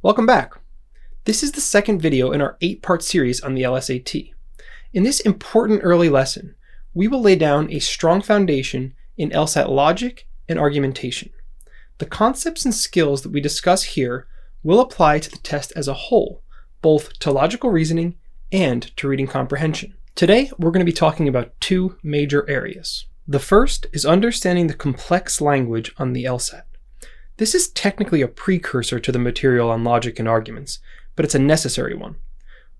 Welcome back. This is the second video in our 8-part series on the LSAT. In this important early lesson, we will lay down a strong foundation in LSAT logic and argumentation. The concepts and skills that we discuss here will apply to the test as a whole, both to logical reasoning and to reading comprehension. Today, we're going to be talking about two major areas. The first is understanding the complex language on the LSAT. This is technically a precursor to the material on logic and arguments, but it's a necessary one.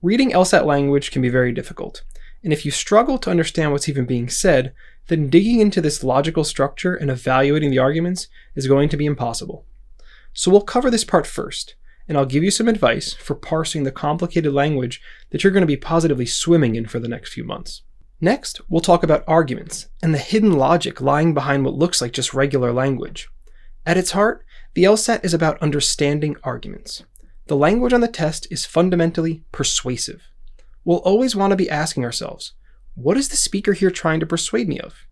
Reading LSAT language can be very difficult, and if you struggle to understand what's even being said, then digging into this logical structure and evaluating the arguments is going to be impossible. So we'll cover this part first, and I'll give you some advice for parsing the complicated language that you're going to be positively swimming in for the next few months. Next, we'll talk about arguments and the hidden logic lying behind what looks like just regular language. At its heart, the LSAT is about understanding arguments. The language on the test is fundamentally persuasive. We'll always want to be asking ourselves, what is the speaker here trying to persuade me of?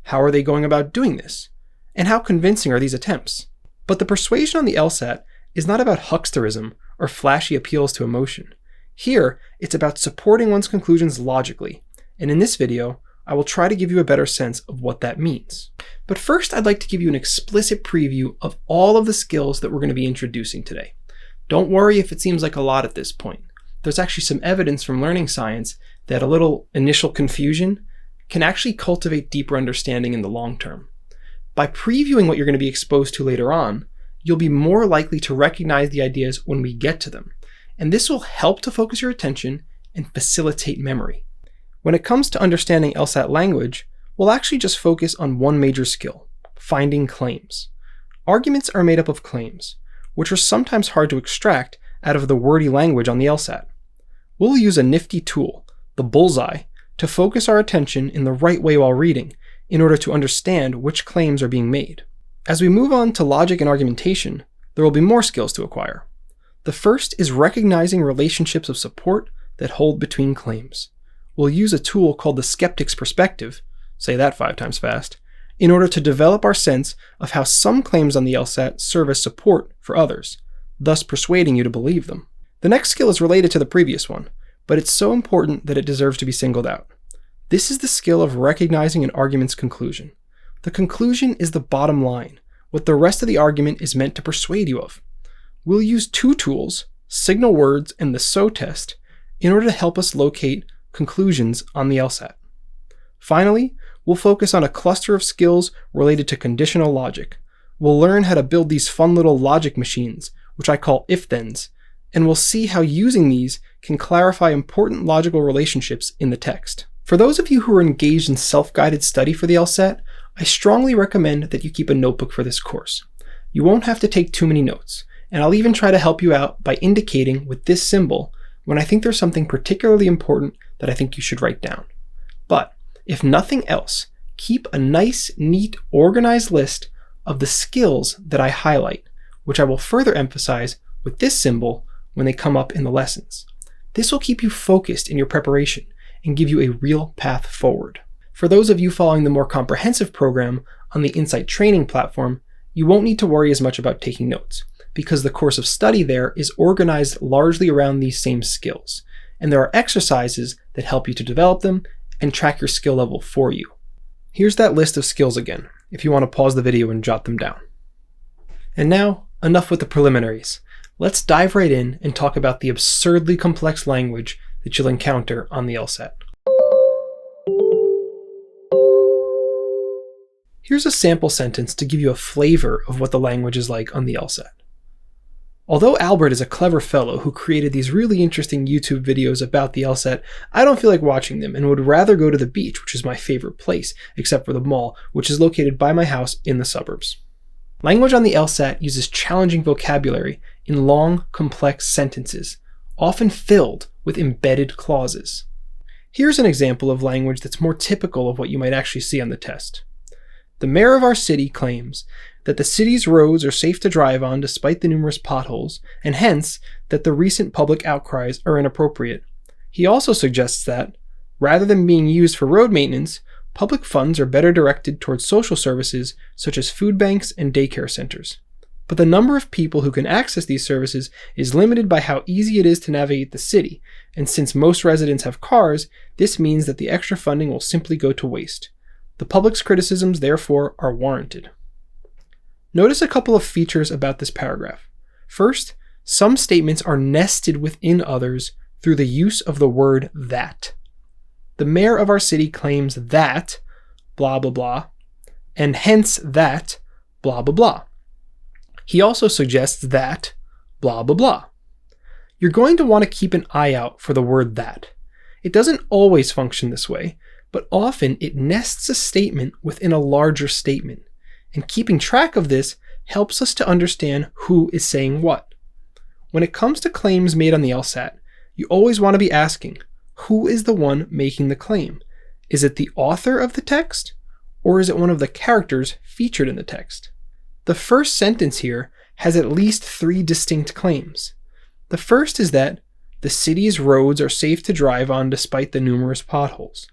How are they going about doing this? And how convincing are these attempts? But the persuasion on the LSAT is not about hucksterism or flashy appeals to emotion. Here, it's about supporting one's conclusions logically, and in this video, I will try to give you a better sense of what that means. But first, I'd like to give you an explicit preview of all of the skills that we're going to be introducing today. Don't worry if it seems like a lot at this point. There's actually some evidence from learning science that a little initial confusion can actually cultivate deeper understanding in the long term. By previewing what you're going to be exposed to later on, you'll be more likely to recognize the ideas when we get to them, and this will help to focus your attention and facilitate memory. When it comes to understanding LSAT language, we'll actually just focus on one major skill, finding claims. Arguments are made up of claims, which are sometimes hard to extract out of the wordy language on the LSAT. We'll use a nifty tool, the Bullseye, to focus our attention in the right way while reading, in order to understand which claims are being made. As we move on to logic and argumentation, there will be more skills to acquire. The first is recognizing relationships of support that hold between claims. We'll use a tool called the Skeptic's perspective, say that 5 times fast, in order to develop our sense of how some claims on the LSAT serve as support for others, thus persuading you to believe them. The next skill is related to the previous one, but it's so important that it deserves to be singled out. This is the skill of recognizing an argument's conclusion. The conclusion is the bottom line, what the rest of the argument is meant to persuade you of. We'll use two tools, signal words and the SO test, in order to help us locate conclusions on the LSAT. Finally, we'll focus on a cluster of skills related to conditional logic. We'll learn how to build these fun little logic machines, which I call if-thens, and we'll see how using these can clarify important logical relationships in the text. For those of you who are engaged in self-guided study for the LSAT, I strongly recommend that you keep a notebook for this course. You won't have to take too many notes, and I'll even try to help you out by indicating with this symbol when I think there's something particularly important that I think you should write down. But if nothing else, keep a nice, neat, organized list of the skills that I highlight, which I will further emphasize with this symbol when they come up in the lessons. This will keep you focused in your preparation and give you a real path forward. For those of you following the more comprehensive program on the Insight training platform, you won't need to worry as much about taking notes, because the course of study there is organized largely around these same skills, and there are exercises that help you to develop them and track your skill level for you. Here's that list of skills again, if you want to pause the video and jot them down. And now, enough with the preliminaries. Let's dive right in and talk about the absurdly complex language that you'll encounter on the LSAT. Here's a sample sentence to give you a flavor of what the language is like on the LSAT. Although Albert is a clever fellow who created these really interesting YouTube videos about the LSAT, I don't feel like watching them and would rather go to the beach, which is my favorite place, except for the mall, which is located by my house in the suburbs. Language on the LSAT uses challenging vocabulary in long, complex sentences, often filled with embedded clauses. Here's an example of language that's more typical of what you might actually see on the test. The mayor of our city claims that the city's roads are safe to drive on despite the numerous potholes, and hence that the recent public outcries are inappropriate. He also suggests that, rather than being used for road maintenance, public funds are better directed towards social services such as food banks and daycare centers. but the number of people who can access these services is limited by how easy it is to navigate the city, and since most residents have cars, this means that the extra funding will simply go to waste. The public's criticisms, therefore, are warranted. Notice a couple of features about this paragraph. First, some statements are nested within others through the use of the word that. The mayor of our city claims that blah blah blah, and hence that blah blah blah. He also suggests that blah blah blah. You're going to want to keep an eye out for the word that. It doesn't always function this way, but often it nests a statement within a larger statement, and keeping track of this helps us to understand who is saying what. When it comes to claims made on the LSAT, you always want to be asking, who is the one making the claim? Is it the author of the text, or is it one of the characters featured in the text? The first sentence here has at least 3 distinct claims. The first is that the city's roads are safe to drive on despite the numerous potholes.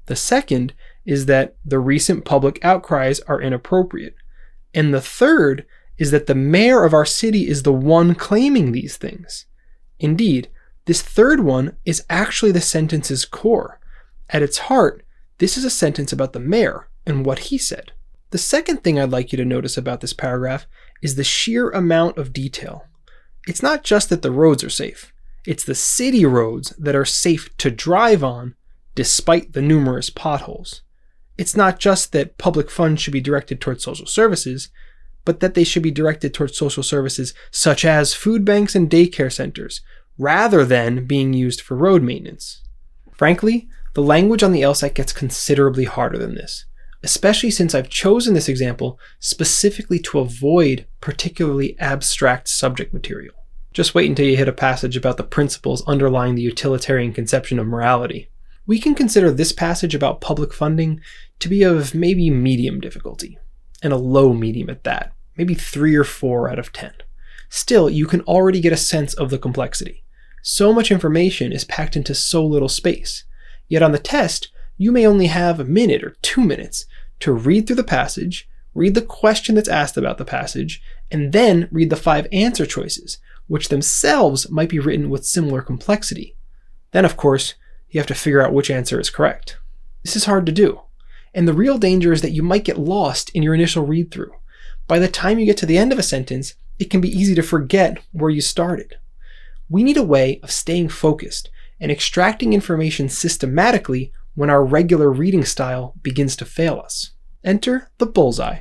The second is that the recent public outcries are inappropriate. And the third is that the mayor of our city is the one claiming these things. Indeed, this third one is actually the sentence's core. At its heart, this is a sentence about the mayor and what he said. The second thing I'd like you to notice about this paragraph is the sheer amount of detail. It's not just that the roads are safe. It's the city roads that are safe to drive on despite the numerous potholes. It's not just that public funds should be directed towards social services, but that they should be directed towards social services such as food banks and daycare centers, rather than being used for road maintenance. Frankly, the language on the LSAT gets considerably harder than this, especially since I've chosen this example specifically to avoid particularly abstract subject material. Just wait until you hit a passage about the principles underlying the utilitarian conception of morality. We can consider this passage about public funding to be of maybe medium difficulty, and a low medium at that, maybe 3 or 4 out of 10. Still, you can already get a sense of the complexity. So much information is packed into so little space. Yet on the test, you may only have a minute or 2 minutes to read through the passage, read the question that's asked about the passage, and then read the 5 answer choices, which themselves might be written with similar complexity. Then, of course, you have to figure out which answer is correct. This is hard to do, and the real danger is that you might get lost in your initial read-through. By the time you get to the end of a sentence, it can be easy to forget where you started. We need a way of staying focused and extracting information systematically when our regular reading style begins to fail us. Enter the Bullseye.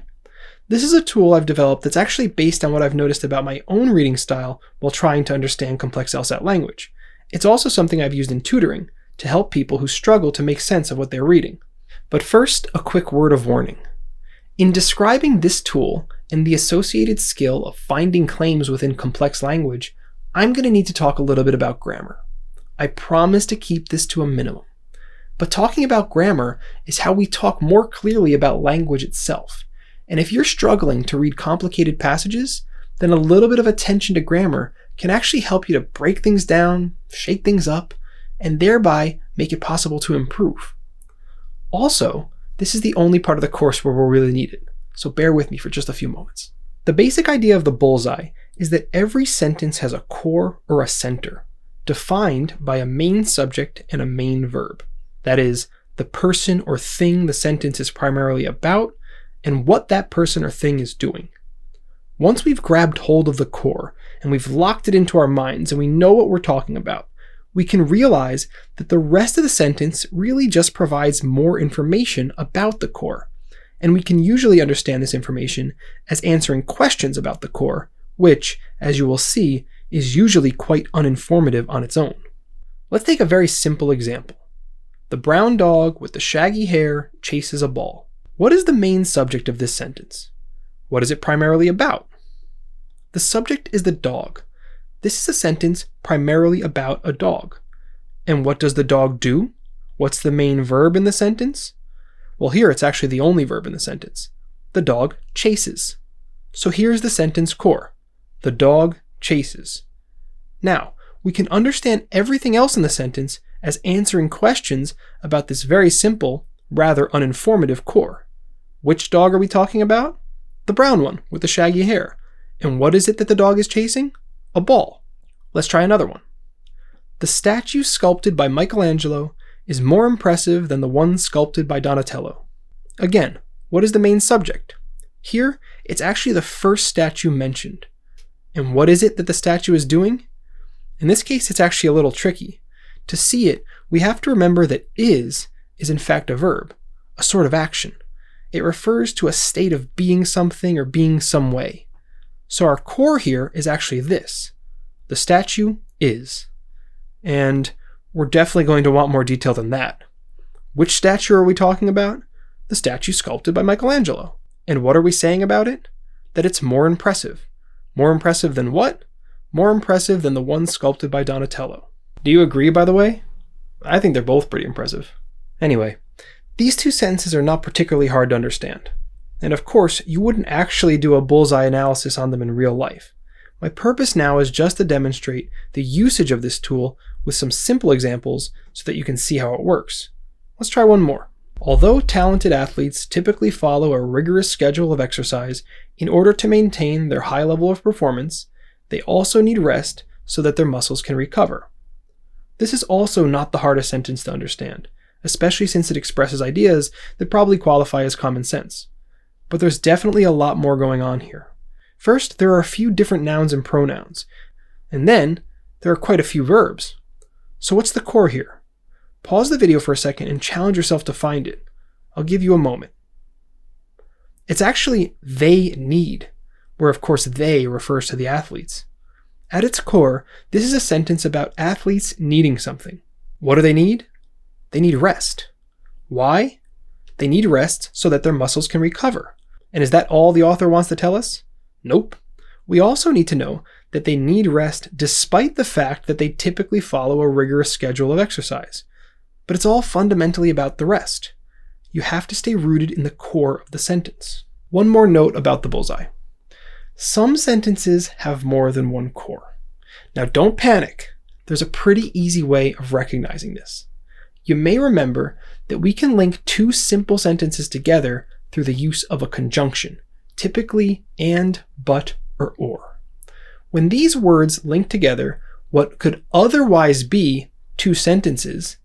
This is a tool I've developed that's actually based on what I've noticed about my own reading style while trying to understand complex LSAT language. It's also something I've used in tutoring to help people who struggle to make sense of what they're reading. But first, a quick word of warning. In describing this tool and the associated skill of finding claims within complex language, I'm going to need to talk a little bit about grammar. I promise to keep this to a minimum. But talking about grammar is how we talk more clearly about language itself. And if you're struggling to read complicated passages, then a little bit of attention to grammar can actually help you to break things down, shake things up, and thereby make it possible to improve. Also, this is the only part of the course where we'll really need it, so bear with me for just a few moments. The basic idea of the bullseye is that every sentence has a core or a center, defined by a main subject and a main verb. That is, the person or thing the sentence is primarily about, and what that person or thing is doing. Once we've grabbed hold of the core, and we've locked it into our minds, and we know what we're talking about, we can realize that the rest of the sentence really just provides more information about the core, and we can usually understand this information as answering questions about the core, which, as you will see, is usually quite uninformative on its own. Let's take a very simple example. The brown dog with the shaggy hair chases a ball. What is the main subject of this sentence? What is it primarily about? The subject is the dog. This is a sentence primarily about a dog. And what does the dog do? What's the main verb in the sentence? Well, here it's actually the only verb in the sentence. The dog chases. So here's the sentence core. The dog chases. Now, we can understand everything else in the sentence as answering questions about this very simple, rather uninformative core. Which dog are we talking about? The brown one with the shaggy hair. And what is it that the dog is chasing? A ball. Let's try another one. The statue sculpted by Michelangelo is more impressive than the one sculpted by Donatello. Again, what is the main subject? Here, it's actually the first statue mentioned. And what is it that the statue is doing? In this case, it's actually a little tricky. To see it, we have to remember that is in fact a verb, a sort of action. It refers to a state of being something or being some way. So our core here is actually this. The statue is. And we're definitely going to want more detail than that. Which statue are we talking about? The statue sculpted by Michelangelo. And what are we saying about it? That it's more impressive. More impressive than what? More impressive than the one sculpted by Donatello. Do you agree, by the way? I think they're both pretty impressive. Anyway, these two sentences are not particularly hard to understand. And of course, you wouldn't actually do a bullseye analysis on them in real life. My purpose now is just to demonstrate the usage of this tool with some simple examples so that you can see how it works. Let's try one more. Although talented athletes typically follow a rigorous schedule of exercise in order to maintain their high level of performance, they also need rest so that their muscles can recover. This is also not the hardest sentence to understand, especially since it expresses ideas that probably qualify as common sense. But there's definitely a lot more going on here. First, there are a few different nouns and pronouns, and then there are quite a few verbs. So what's the core here? Pause the video for a second and challenge yourself to find it. I'll give you a moment. It's actually they need, where of course they refers to the athletes. At its core, this is a sentence about athletes needing something. What do they need? They need rest. Why? They need rest so that their muscles can recover. And is that all the author wants to tell us? Nope. We also need to know that they need rest despite the fact that they typically follow a rigorous schedule of exercise. But it's all fundamentally about the rest. You have to stay rooted in the core of the sentence. One more note about the bullseye. Some sentences have more than one core. Now don't panic. There's a pretty easy way of recognizing this. You may remember that we can link two simple sentences together through the use of a conjunction, typically and, but, or. When these words link together what could otherwise be two sentences,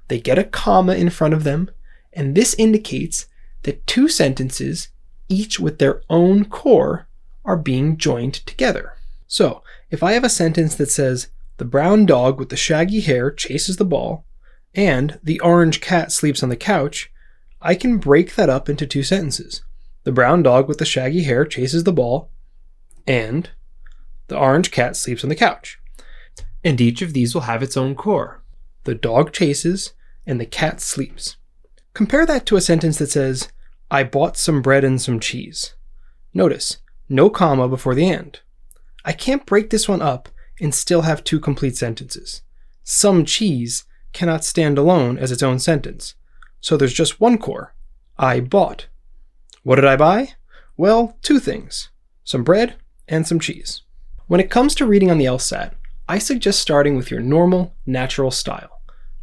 they get a comma in front of them, and this indicates that two sentences, each with their own core, are being joined together. So, if I have a sentence that says, the brown dog with the shaggy hair chases the ball, and the orange cat sleeps on the couch, I can break that up into two sentences. The brown dog with the shaggy hair chases the ball, and the orange cat sleeps on the couch. And each of these will have its own core. The dog chases, and the cat sleeps. Compare that to a sentence that says, I bought some bread and some cheese. Notice, no comma before the and. I can't break this one up and still have two complete sentences. Some cheese cannot stand alone as its own sentence. So there's just one core. I bought. What did I buy? Well, two things. Some bread and some cheese. When it comes to reading on the LSAT, I suggest starting with your normal, natural style.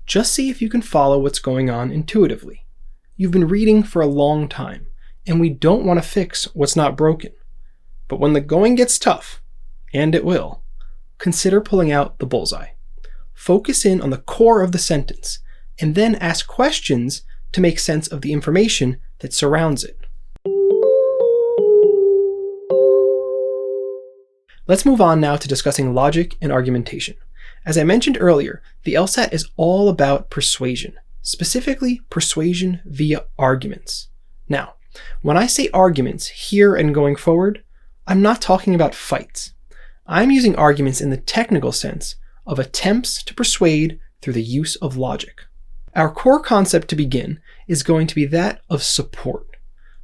Just see if you can follow what's going on intuitively. You've been reading for a long time, and we don't want to fix what's not broken. But when the going gets tough, and it will, consider pulling out the bullseye. Focus in on the core of the sentence, and then ask questions to make sense of the information that surrounds it. Let's move on now to discussing logic and argumentation. As I mentioned earlier, the LSAT is all about persuasion, specifically persuasion via arguments. Now, when I say arguments here and going forward, I'm not talking about fights. I'm using arguments in the technical sense of attempts to persuade through the use of logic. Our core concept to begin is going to be that of support.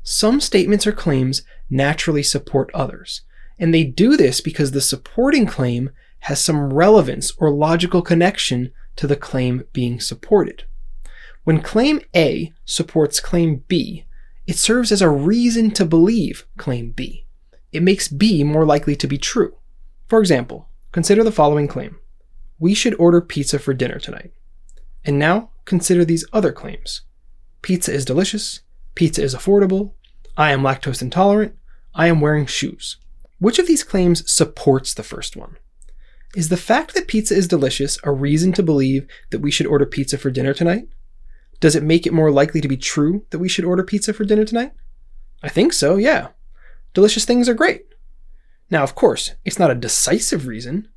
Some statements or claims naturally support others, and they do this because the supporting claim has some relevance or logical connection to the claim being supported. When claim A supports claim B, it serves as a reason to believe claim B. It makes B more likely to be true. For example, consider the following claim. We should order pizza for dinner tonight. And now consider these other claims. Pizza is delicious. Pizza is affordable. I am lactose intolerant. I am wearing shoes. Which of these claims supports the first one? Is the fact that pizza is delicious a reason to believe that we should order pizza for dinner tonight? Does it make it more likely to be true that we should order pizza for dinner tonight? I think so, yeah. Delicious things are great. Now, of course, it's not a decisive reason.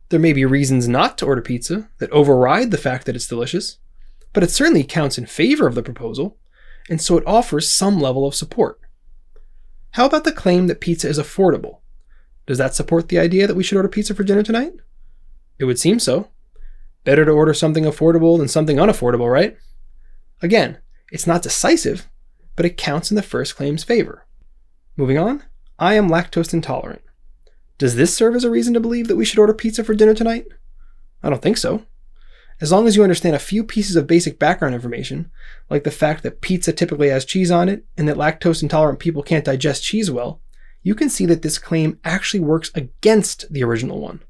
There may be reasons not to order pizza that override the fact that it's delicious, but it certainly counts in favor of the proposal, and so it offers some level of support. How about the claim that pizza is affordable? Does that support the idea that we should order pizza for dinner tonight? It would seem so. Better to order something affordable than something unaffordable, right? Again, it's not decisive, but it counts in the first claim's favor. Moving on, I am lactose intolerant. Does this serve as a reason to believe that we should order pizza for dinner tonight? I don't think so. As long as you understand a few pieces of basic background information, like the fact that pizza typically has cheese on it and that lactose intolerant people can't digest cheese well, you can see that this claim actually works against the original one.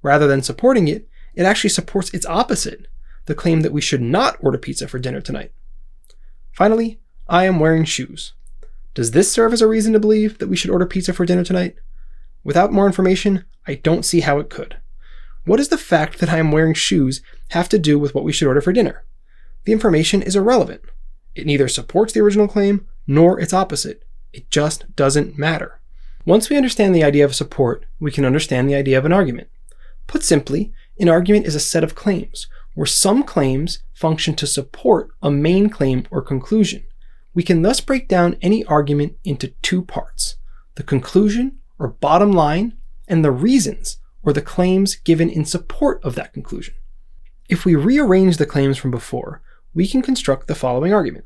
Rather than supporting it, it actually supports its opposite, the claim that we should not order pizza for dinner tonight. Finally, I am wearing shoes. Does this serve as a reason to believe that we should order pizza for dinner tonight? Without more information, I don't see how it could. What does the fact that I am wearing shoes have to do with what we should order for dinner? The information is irrelevant. It neither supports the original claim nor its opposite. It just doesn't matter. Once we understand the idea of support, we can understand the idea of an argument. Put simply, an argument is a set of claims, where some claims function to support a main claim or conclusion. We can thus break down any argument into two parts: the conclusion, or bottom line, and the reasons, or the claims given in support of that conclusion. If we rearrange the claims from before, we can construct the following argument.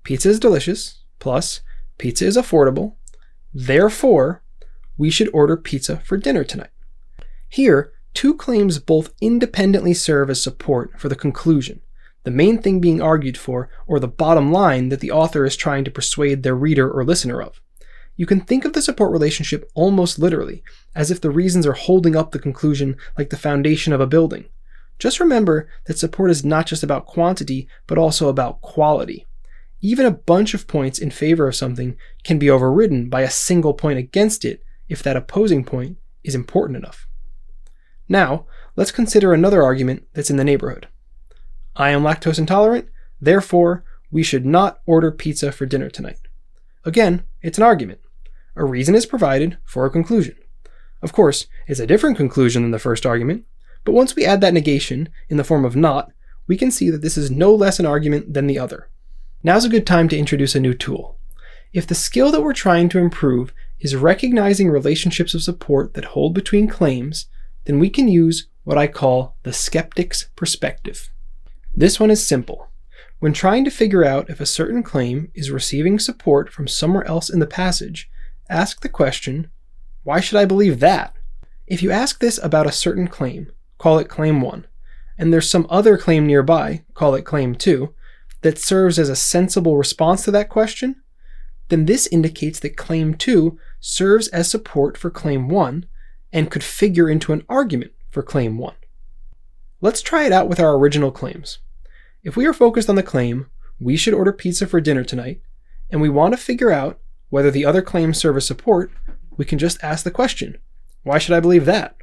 Pizza is delicious, plus pizza is affordable, therefore, we should order pizza for dinner tonight. Here, two claims both independently serve as support for the conclusion, the main thing being argued for, or the bottom line that the author is trying to persuade their reader or listener of. You can think of the support relationship almost literally, as if the reasons are holding up the conclusion like the foundation of a building. Just remember that support is not just about quantity, but also about quality. Even a bunch of points in favor of something can be overridden by a single point against it if that opposing point is important enough. Now, let's consider another argument that's in the neighborhood. I am lactose intolerant, therefore, we should not order pizza for dinner tonight. Again, it's an argument. A reason is provided for a conclusion. Of course, it's a different conclusion than the first argument, but once we add that negation in the form of not, we can see that this is no less an argument than the other. Now's a good time to introduce a new tool. If the skill that we're trying to improve is recognizing relationships of support that hold between claims, then we can use what I call the skeptic's perspective. This one is simple. When trying to figure out if a certain claim is receiving support from somewhere else in the passage, ask the question, why should I believe that? If you ask this about a certain claim, call it claim 1, and there's some other claim nearby, call it claim 2, that serves as a sensible response to that question, then this indicates that claim 2 serves as support for claim 1 and could figure into an argument for claim 1. Let's try it out with our original claims. If we are focused on the claim, we should order pizza for dinner tonight, and we want to figure out whether the other claims serve as support, we can just ask the question, why should I believe that?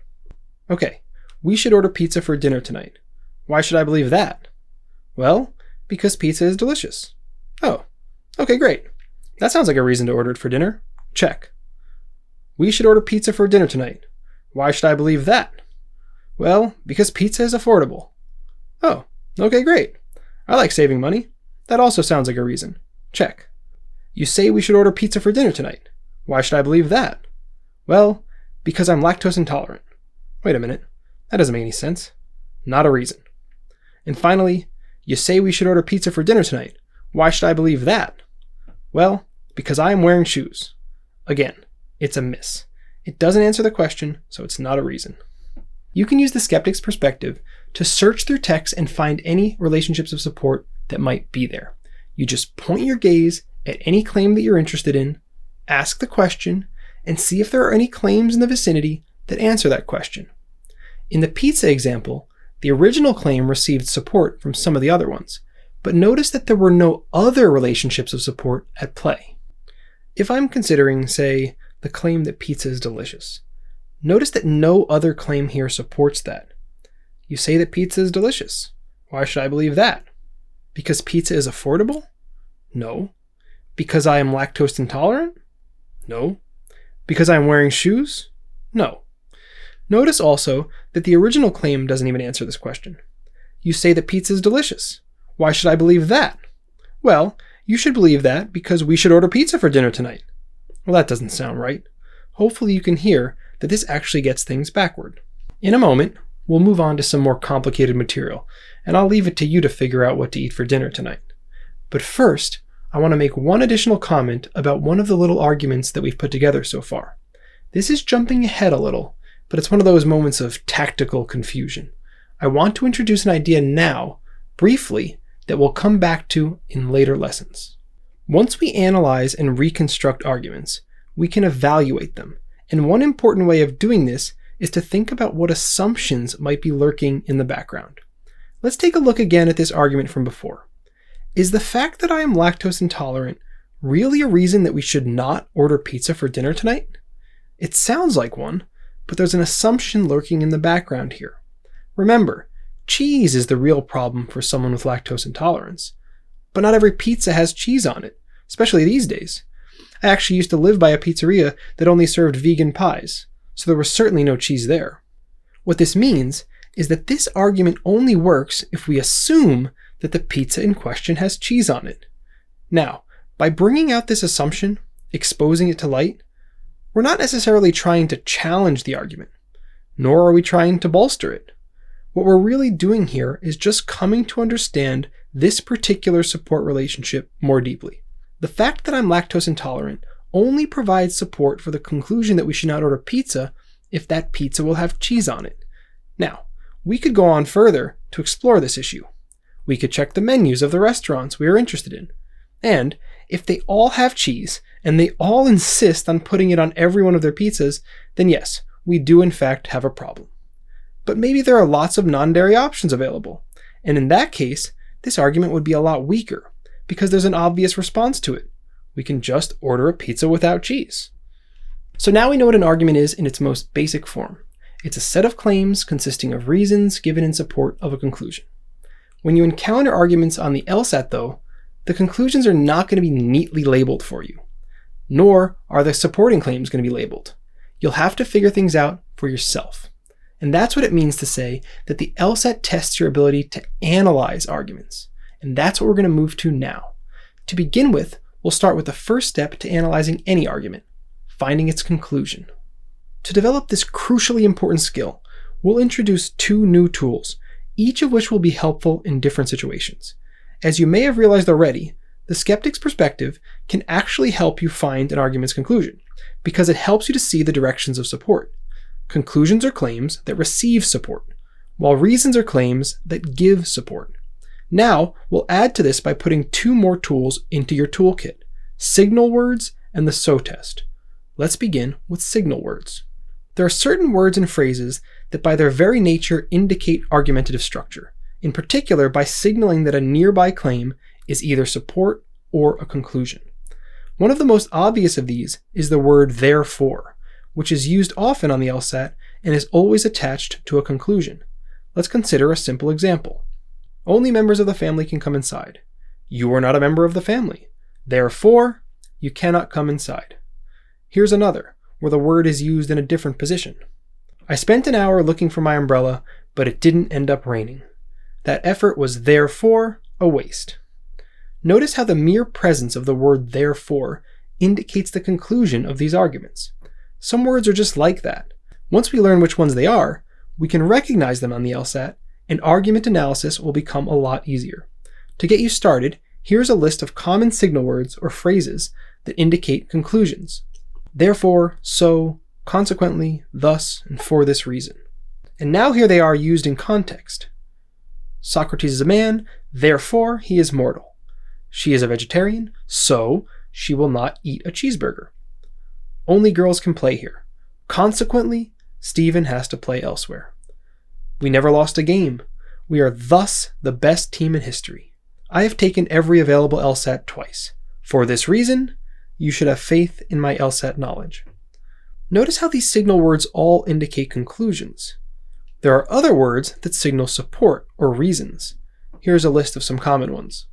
Okay, we should order pizza for dinner tonight. Why should I believe that? Well, because pizza is delicious. Oh, okay, great. That sounds like a reason to order it for dinner. Check. We should order pizza for dinner tonight. Why should I believe that? Well, because pizza is affordable. Oh, okay, great. I like saving money. That also sounds like a reason. Check. You say we should order pizza for dinner tonight. Why should I believe that? Well, because I'm lactose intolerant. Wait a minute. That doesn't make any sense. Not a reason. And finally, you say we should order pizza for dinner tonight. Why should I believe that? Well, because I am wearing shoes. Again, it's a miss. It doesn't answer the question, so it's not a reason. You can use the skeptic's perspective to search through text and find any relationships of support that might be there. You just point your gaze at any claim that you're interested in, ask the question, and see if there are any claims in the vicinity that answer that question. In the pizza example, the original claim received support from some of the other ones, but notice that there were no other relationships of support at play. If I'm considering, say, the claim that pizza is delicious. Notice that no other claim here supports that. You say that pizza is delicious. Why should I believe that? Because pizza is affordable? No. Because I am lactose intolerant? No. Because I am wearing shoes? No. Notice also that the original claim doesn't even answer this question. You say that pizza is delicious. Why should I believe that? Well, you should believe that because we should order pizza for dinner tonight. Well, that doesn't sound right. Hopefully you can hear that this actually gets things backward. In a moment, we'll move on to some more complicated material, and I'll leave it to you to figure out what to eat for dinner tonight. But first, I want to make one additional comment about one of the little arguments that we've put together so far. This is jumping ahead a little, but it's one of those moments of tactical confusion. I want to introduce an idea now, briefly, that we'll come back to in later lessons. Once we analyze and reconstruct arguments, we can evaluate them, and one important way of doing this is to think about what assumptions might be lurking in the background. Let's take a look again at this argument from before. Is the fact that I am lactose intolerant really a reason that we should not order pizza for dinner tonight? It sounds like one, but there's an assumption lurking in the background here. Remember, cheese is the real problem for someone with lactose intolerance. But not every pizza has cheese on it, especially these days. I actually used to live by a pizzeria that only served vegan pies, so there was certainly no cheese there. What this means is that this argument only works if we assume that the pizza in question has cheese on it. Now, by bringing out this assumption, exposing it to light, we're not necessarily trying to challenge the argument, nor are we trying to bolster it. What we're really doing here is just coming to understand this particular support relationship more deeply. The fact that I'm lactose intolerant only provides support for the conclusion that we should not order pizza if that pizza will have cheese on it. Now, we could go on further to explore this issue. We could check the menus of the restaurants we are interested in. And if they all have cheese, and they all insist on putting it on every one of their pizzas, then yes, we do in fact have a problem. But maybe there are lots of non-dairy options available, and in that case, this argument would be a lot weaker, because there's an obvious response to it. We can just order a pizza without cheese. So now we know what an argument is in its most basic form. It's a set of claims consisting of reasons given in support of a conclusion. When you encounter arguments on the LSAT though, the conclusions are not going to be neatly labeled for you, nor are the supporting claims going to be labeled. You'll have to figure things out for yourself. And that's what it means to say that the LSAT tests your ability to analyze arguments. And that's what we're going to move to now. To begin with, we'll start with the first step to analyzing any argument, finding its conclusion. To develop this crucially important skill, we'll introduce two new tools, each of which will be helpful in different situations. As you may have realized already, the skeptic's perspective can actually help you find an argument's conclusion, because it helps you to see the directions of support. Conclusions are claims that receive support, while reasons are claims that give support. Now, we'll add to this by putting two more tools into your toolkit, signal words and the SO test. Let's begin with signal words. There are certain words and phrases that by their very nature indicate argumentative structure, in particular by signaling that a nearby claim is either support or a conclusion. One of the most obvious of these is the word therefore, which is used often on the LSAT and is always attached to a conclusion. Let's consider a simple example. Only members of the family can come inside. You are not a member of the family. Therefore, you cannot come inside. Here's another, where the word is used in a different position. I spent an hour looking for my umbrella, but it didn't end up raining. That effort was therefore a waste. Notice how the mere presence of the word therefore indicates the conclusion of these arguments. Some words are just like that. Once we learn which ones they are, we can recognize them on the LSAT, and argument analysis will become a lot easier. To get you started, here's a list of common signal words or phrases that indicate conclusions. Therefore, so, consequently, thus, and for this reason. And now here they are used in context. Socrates is a man, therefore he is mortal. She is a vegetarian, so she will not eat a cheeseburger. Only girls can play here. Consequently, Stephen has to play elsewhere. We never lost a game. We are thus the best team in history. I have taken every available LSAT twice. For this reason, you should have faith in my LSAT knowledge. Notice how these signal words all indicate conclusions. There are other words that signal support or reasons. Here's a list of some common ones.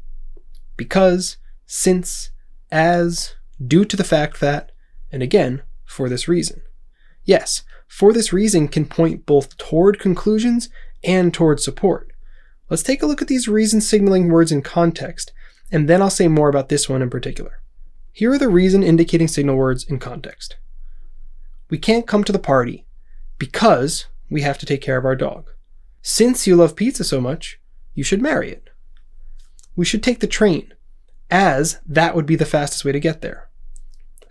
Because, since, as, due to the fact that, and again, for this reason. Yes, for this reason can point both toward conclusions and toward support. Let's take a look at these reason signaling words in context, and then I'll say more about this one in particular. Here are the reason indicating signal words in context. We can't come to the party because we have to take care of our dog. Since you love pizza so much, you should marry it. We should take the train, as that would be the fastest way to get there.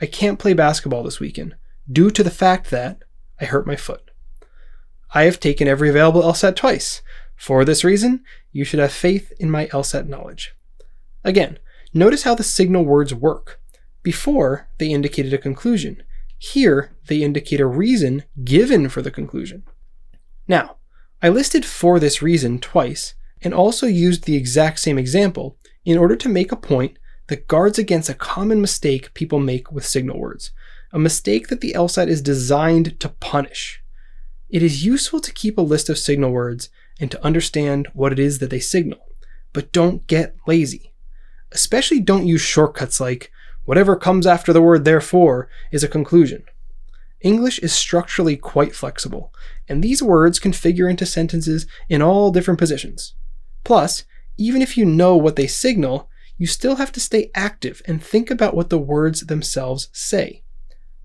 I can't play basketball this weekend due to the fact that I hurt my foot. I have taken every available LSAT twice. For this reason, you should have faith in my LSAT knowledge. Again, notice how the signal words work. Before, they indicated a conclusion. Here, they indicate a reason given for the conclusion. Now, I listed for this reason twice and also used the exact same example in order to make a point that guards against a common mistake people make with signal words, a mistake that the LSAT is designed to punish. It is useful to keep a list of signal words and to understand what it is that they signal, but don't get lazy. Especially don't use shortcuts like, whatever comes after the word therefore is a conclusion. English is structurally quite flexible, and these words can figure into sentences in all different positions. Plus, even if you know what they signal, you still have to stay active and think about what the words themselves say.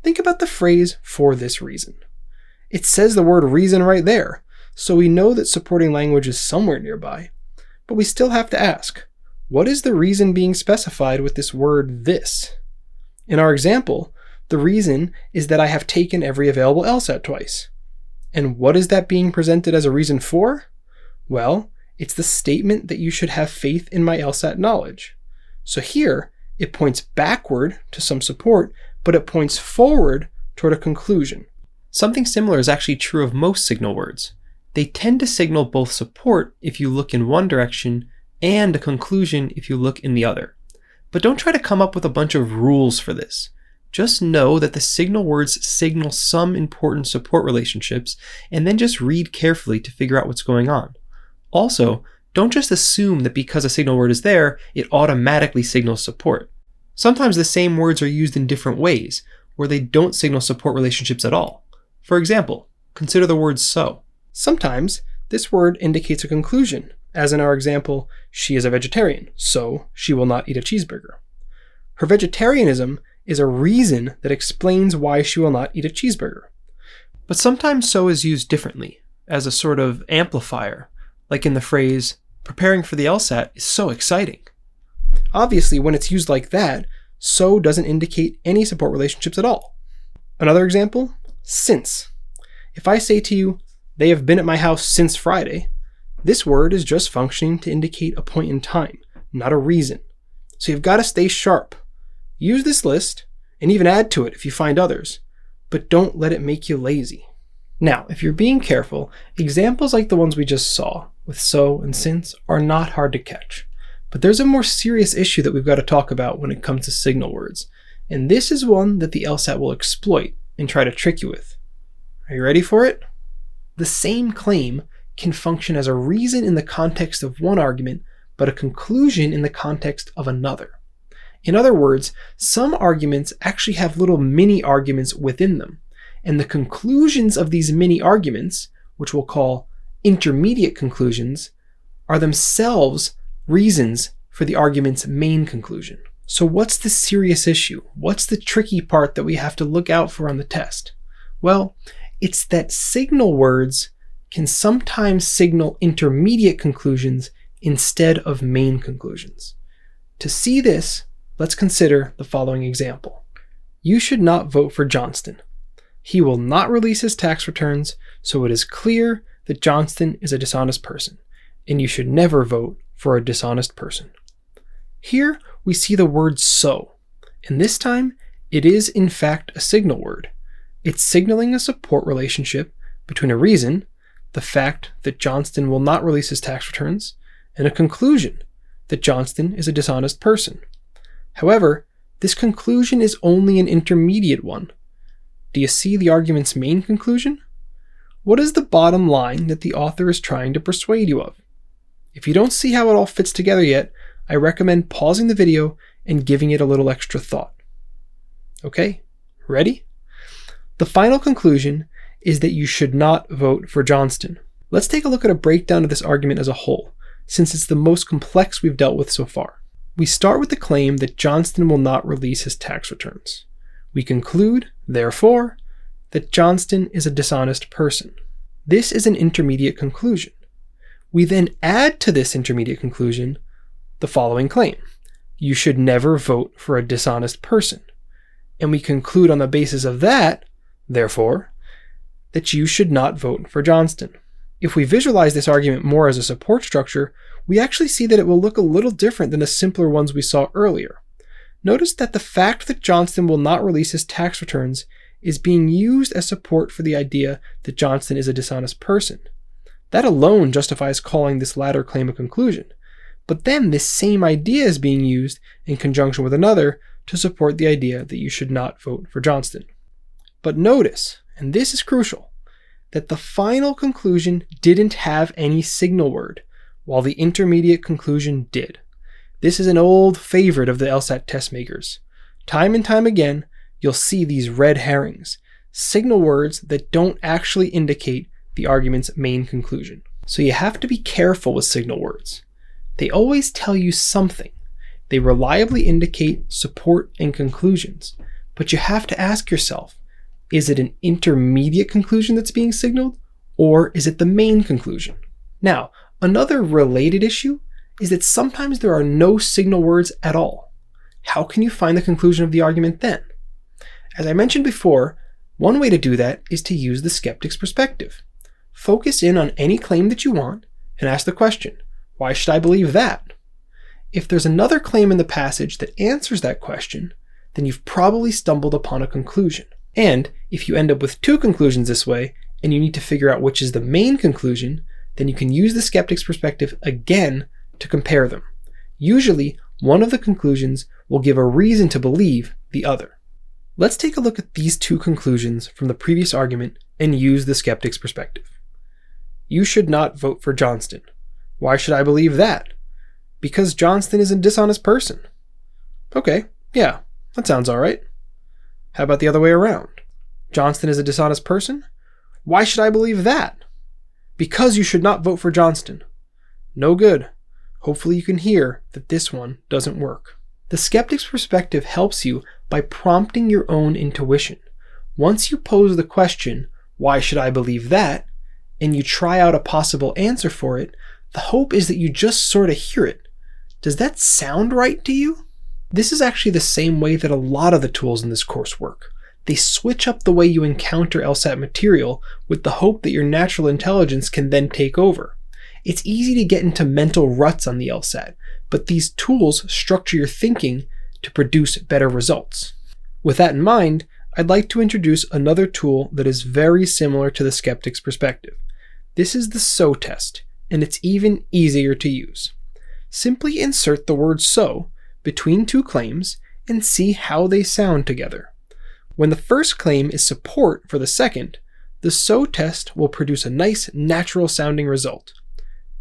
Think about the phrase for this reason. It says the word reason right there, so we know that supporting language is somewhere nearby. But we still have to ask, what is the reason being specified with this word this? In our example, the reason is that I have taken every available LSAT twice. And what is that being presented as a reason for? Well, it's the statement that you should have faith in my LSAT knowledge. So here, it points backward to some support, but it points forward toward a conclusion. Something similar is actually true of most signal words. They tend to signal both support if you look in one direction and a conclusion if you look in the other. But don't try to come up with a bunch of rules for this. Just know that the signal words signal some important support relationships, and then just read carefully to figure out what's going on. Also, don't just assume that because a signal word is there, it automatically signals support. Sometimes the same words are used in different ways, where they don't signal support relationships at all. For example, consider the word so. Sometimes this word indicates a conclusion, as in our example, she is a vegetarian, so she will not eat a cheeseburger. Her vegetarianism is a reason that explains why she will not eat a cheeseburger. But sometimes so is used differently, as a sort of amplifier, like in the phrase, preparing for the LSAT is so exciting. Obviously, when it's used like that, so doesn't indicate any support relationships at all. Another example, since. If I say to you, they have been at my house since Friday, this word is just functioning to indicate a point in time, not a reason. So you've got to stay sharp. Use this list, and even add to it if you find others, but don't let it make you lazy. Now, if you're being careful, examples like the ones we just saw, with so and since, are not hard to catch. But there's a more serious issue that we've got to talk about when it comes to signal words, and this is one that the LSAT will exploit and try to trick you with. Are you ready for it? The same claim can function as a reason in the context of one argument, but a conclusion in the context of another. In other words, some arguments actually have little mini arguments within them, and the conclusions of these mini arguments, which we'll call intermediate conclusions, are themselves reasons for the argument's main conclusion. So what's the serious issue? What's the tricky part that we have to look out for on the test? Well, it's that signal words can sometimes signal intermediate conclusions instead of main conclusions. To see this, let's consider the following example. You should not vote for Johnston. He will not release his tax returns, so it is clear that Johnston is a dishonest person, and you should never vote for a dishonest person. Here we see the word so, and this time it is in fact a signal word. It's signaling a support relationship between a reason, the fact that Johnston will not release his tax returns, and a conclusion, that Johnston is a dishonest person. However, this conclusion is only an intermediate one. Do you see the argument's main conclusion? What is the bottom line that the author is trying to persuade you of? If you don't see how it all fits together yet, I recommend pausing the video and giving it a little extra thought. Okay, ready? The final conclusion is that you should not vote for Johnston. Let's take a look at a breakdown of this argument as a whole, since it's the most complex we've dealt with so far. We start with the claim that Johnston will not release his tax returns. We conclude, therefore, that Johnston is a dishonest person. This is an intermediate conclusion. We then add to this intermediate conclusion the following claim: you should never vote for a dishonest person. And we conclude on the basis of that, therefore, that you should not vote for Johnston. If we visualize this argument more as a support structure, we actually see that it will look a little different than the simpler ones we saw earlier. Notice that the fact that Johnston will not release his tax returns is being used as support for the idea that Johnston is a dishonest person. That alone justifies calling this latter claim a conclusion. But then this same idea is being used in conjunction with another to support the idea that you should not vote for Johnston. But notice, and this is crucial, that the final conclusion didn't have any signal word, while the intermediate conclusion did. This is an old favorite of the LSAT test makers. Time and time again, you'll see these red herrings, signal words that don't actually indicate the argument's main conclusion. So you have to be careful with signal words. They always tell you something. They reliably indicate support and conclusions, but you have to ask yourself, is it an intermediate conclusion that's being signaled, or is it the main conclusion? Now, another related issue is that sometimes there are no signal words at all. How can you find the conclusion of the argument then? As I mentioned before, one way to do that is to use the skeptic's perspective. Focus in on any claim that you want and ask the question, why should I believe that? If there's another claim in the passage that answers that question, then you've probably stumbled upon a conclusion. And if you end up with two conclusions this way, and you need to figure out which is the main conclusion, then you can use the skeptic's perspective again to compare them. Usually, one of the conclusions will give a reason to believe the other. Let's take a look at these two conclusions from the previous argument and use the skeptic's perspective. You should not vote for Johnston. Why should I believe that? Because Johnston is a dishonest person. Okay, yeah, that sounds alright. How about the other way around? Johnston is a dishonest person? Why should I believe that? Because you should not vote for Johnston. No good. Hopefully you can hear that this one doesn't work. The skeptic's perspective helps you by prompting your own intuition. Once you pose the question, why should I believe that? And you try out a possible answer for it, the hope is that you just sort of hear it. Does that sound right to you? This is actually the same way that a lot of the tools in this course work. They switch up the way you encounter LSAT material with the hope that your natural intelligence can then take over. It's easy to get into mental ruts on the LSAT, but these tools structure your thinking to produce better results. With that in mind, I'd like to introduce another tool that is very similar to the skeptic's perspective. This is the SO test, and it's even easier to use. Simply insert the word so between two claims and see how they sound together. When the first claim is support for the second, the SO test will produce a nice, natural sounding result.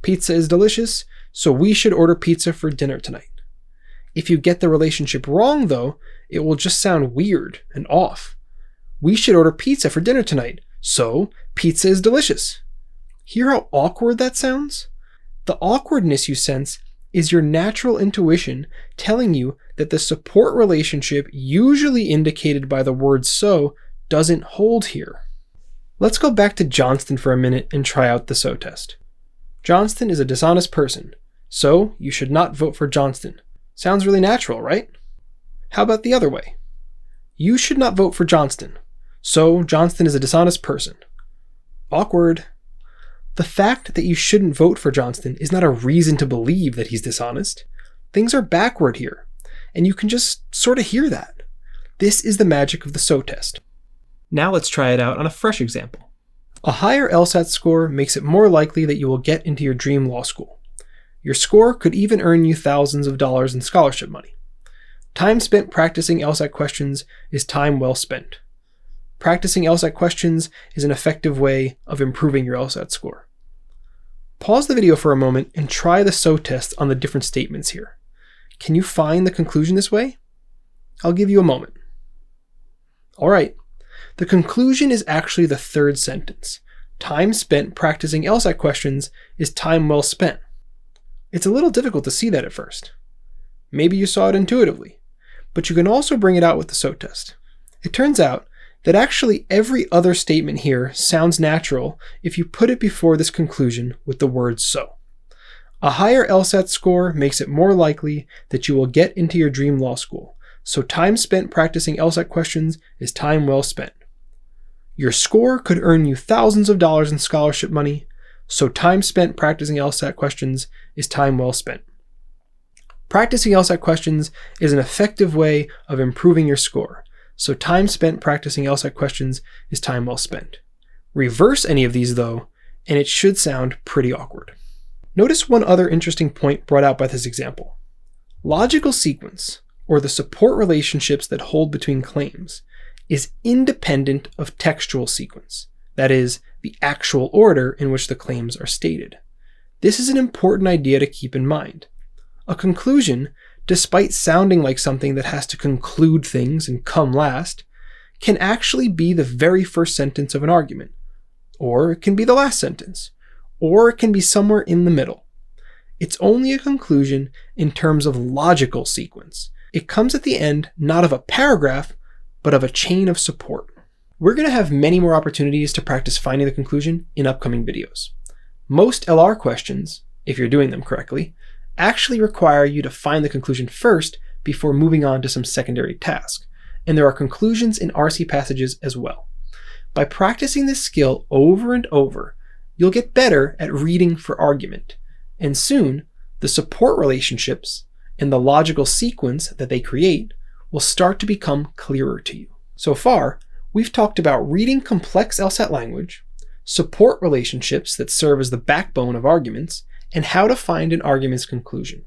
Pizza is delicious, so we should order pizza for dinner tonight. If you get the relationship wrong, though, it will just sound weird and off. We should order pizza for dinner tonight, so pizza is delicious. Hear how awkward that sounds? The awkwardness you sense is your natural intuition telling you that the support relationship usually indicated by the word so doesn't hold here. Let's go back to Johnston for a minute and try out the SO test. Johnston is a dishonest person, so you should not vote for Johnston. Sounds really natural, right? How about the other way? You should not vote for Johnston, so Johnston is a dishonest person. Awkward. The fact that you shouldn't vote for Johnston is not a reason to believe that he's dishonest. Things are backward here, and you can just sort of hear that. This is the magic of the SO test. Now let's try it out on a fresh example. A higher LSAT score makes it more likely that you will get into your dream law school. Your score could even earn you thousands of dollars in scholarship money. Time spent practicing LSAT questions is time well spent. practicing LSAT questions is an effective way of improving your LSAT score. Pause the video for a moment and try the SO test on the different statements here. Can you find the conclusion this way? I'll give you a moment. All right, the conclusion is actually the third sentence. Time spent practicing LSAT questions is time well spent. It's a little difficult to see that at first. Maybe you saw it intuitively, but you can also bring it out with the SO test. It turns out that actually every other statement here sounds natural if you put it before this conclusion with the word so. A higher LSAT score makes it more likely that you will get into your dream law school, so time spent practicing LSAT questions is time well spent. Your score could earn you thousands of dollars in scholarship money, so time spent practicing LSAT questions is time well spent. Practicing LSAT questions is an effective way of improving your score, so time spent practicing LSAT questions is time well spent. Reverse any of these though, and it should sound pretty awkward. Notice one other interesting point brought out by this example. Logical sequence, or the support relationships that hold between claims, is independent of textual sequence, that is, the actual order in which the claims are stated. This is an important idea to keep in mind. A conclusion, despite sounding like something that has to conclude things and come last, can actually be the very first sentence of an argument, or it can be the last sentence, or it can be somewhere in the middle. It's only a conclusion in terms of logical sequence. It comes at the end not of a paragraph, but of a chain of support. We're going to have many more opportunities to practice finding the conclusion in upcoming videos. Most LR questions, if you're doing them correctly, actually require you to find the conclusion first before moving on to some secondary task, and there are conclusions in RC passages as well. By practicing this skill over and over, you'll get better at reading for argument, and soon the support relationships and the logical sequence that they create will start to become clearer to you. So far, we've talked about reading complex LSAT language, support relationships that serve as the backbone of arguments, and how to find an argument's conclusion.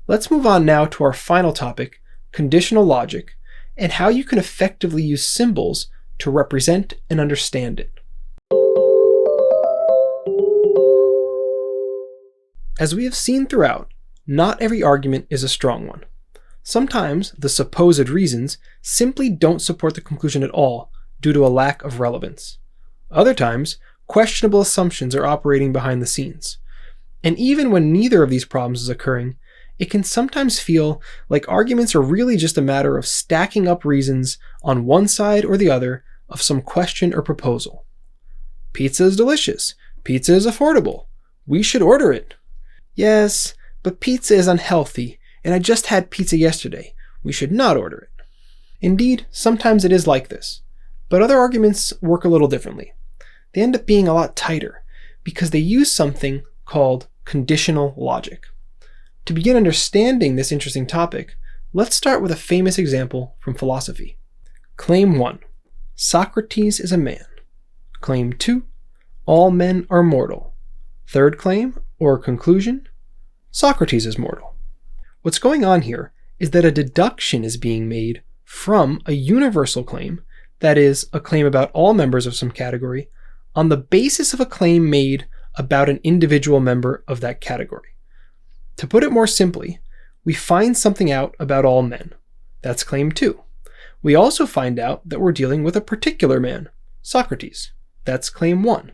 Let's move on now to our final topic, conditional logic, and how you can effectively use symbols to represent and understand it. As we have seen throughout, not every argument is a strong one. Sometimes the supposed reasons simply don't support the conclusion at all due to a lack of relevance. Other times, questionable assumptions are operating behind the scenes. And even when neither of these problems is occurring, it can sometimes feel like arguments are really just a matter of stacking up reasons on one side or the other of some question or proposal. Pizza is delicious. Pizza is affordable. We should order it. Yes, but pizza is unhealthy, and I just had pizza yesterday. We should not order it. Indeed, sometimes it is like this, but other arguments work a little differently. They end up being a lot tighter because they use something called conditional logic. To begin understanding this interesting topic, let's start with a famous example from philosophy. Claim 1. Socrates is a man. Claim 2. All men are mortal. Third claim, or conclusion, Socrates is mortal. What's going on here is that a deduction is being made from a universal claim, that is, a claim about all members of some category, on the basis of a claim made about an individual member of that category. To put it more simply, we find something out about all men. That's claim 2. We also find out that we're dealing with a particular man, Socrates. That's claim 1.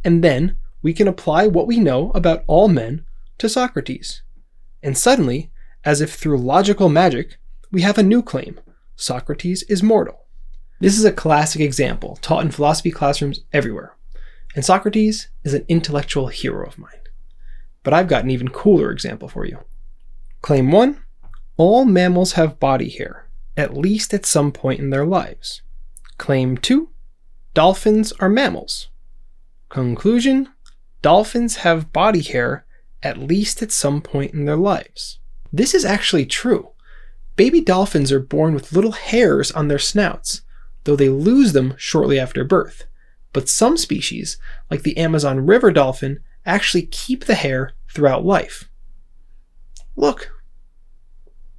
And then we can apply what we know about all men to Socrates. And suddenly, as if through logical magic, we have a new claim. Socrates is mortal. This is a classic example taught in philosophy classrooms everywhere. And Socrates is an intellectual hero of mine. But I've got an even cooler example for you. Claim 1. All mammals have body hair, at least at some point in their lives. Claim 2. Dolphins are mammals. Conclusion. Dolphins have body hair, at least at some point in their lives. This is actually true. Baby dolphins are born with little hairs on their snouts, though they lose them shortly after birth. But some species, like the Amazon river dolphin, actually keep the hair throughout life. Look.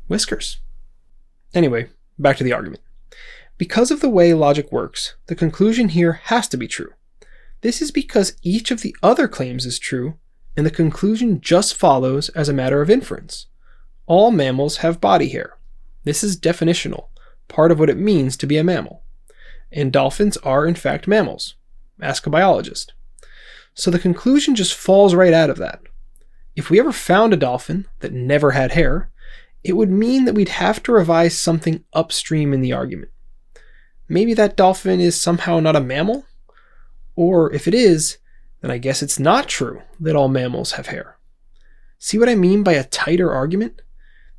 Whiskers. Anyway, back to the argument. Because of the way logic works, the conclusion here has to be true. This is because each of the other claims is true, and the conclusion just follows as a matter of inference. All mammals have body hair. This is definitional, part of what it means to be a mammal. And dolphins are in fact mammals. Ask a biologist. So the conclusion just falls right out of that. If we ever found a dolphin that never had hair, it would mean that we'd have to revise something upstream in the argument. Maybe that dolphin is somehow not a mammal? Or if it is, then I guess it's not true that all mammals have hair. See what I mean by a tighter argument?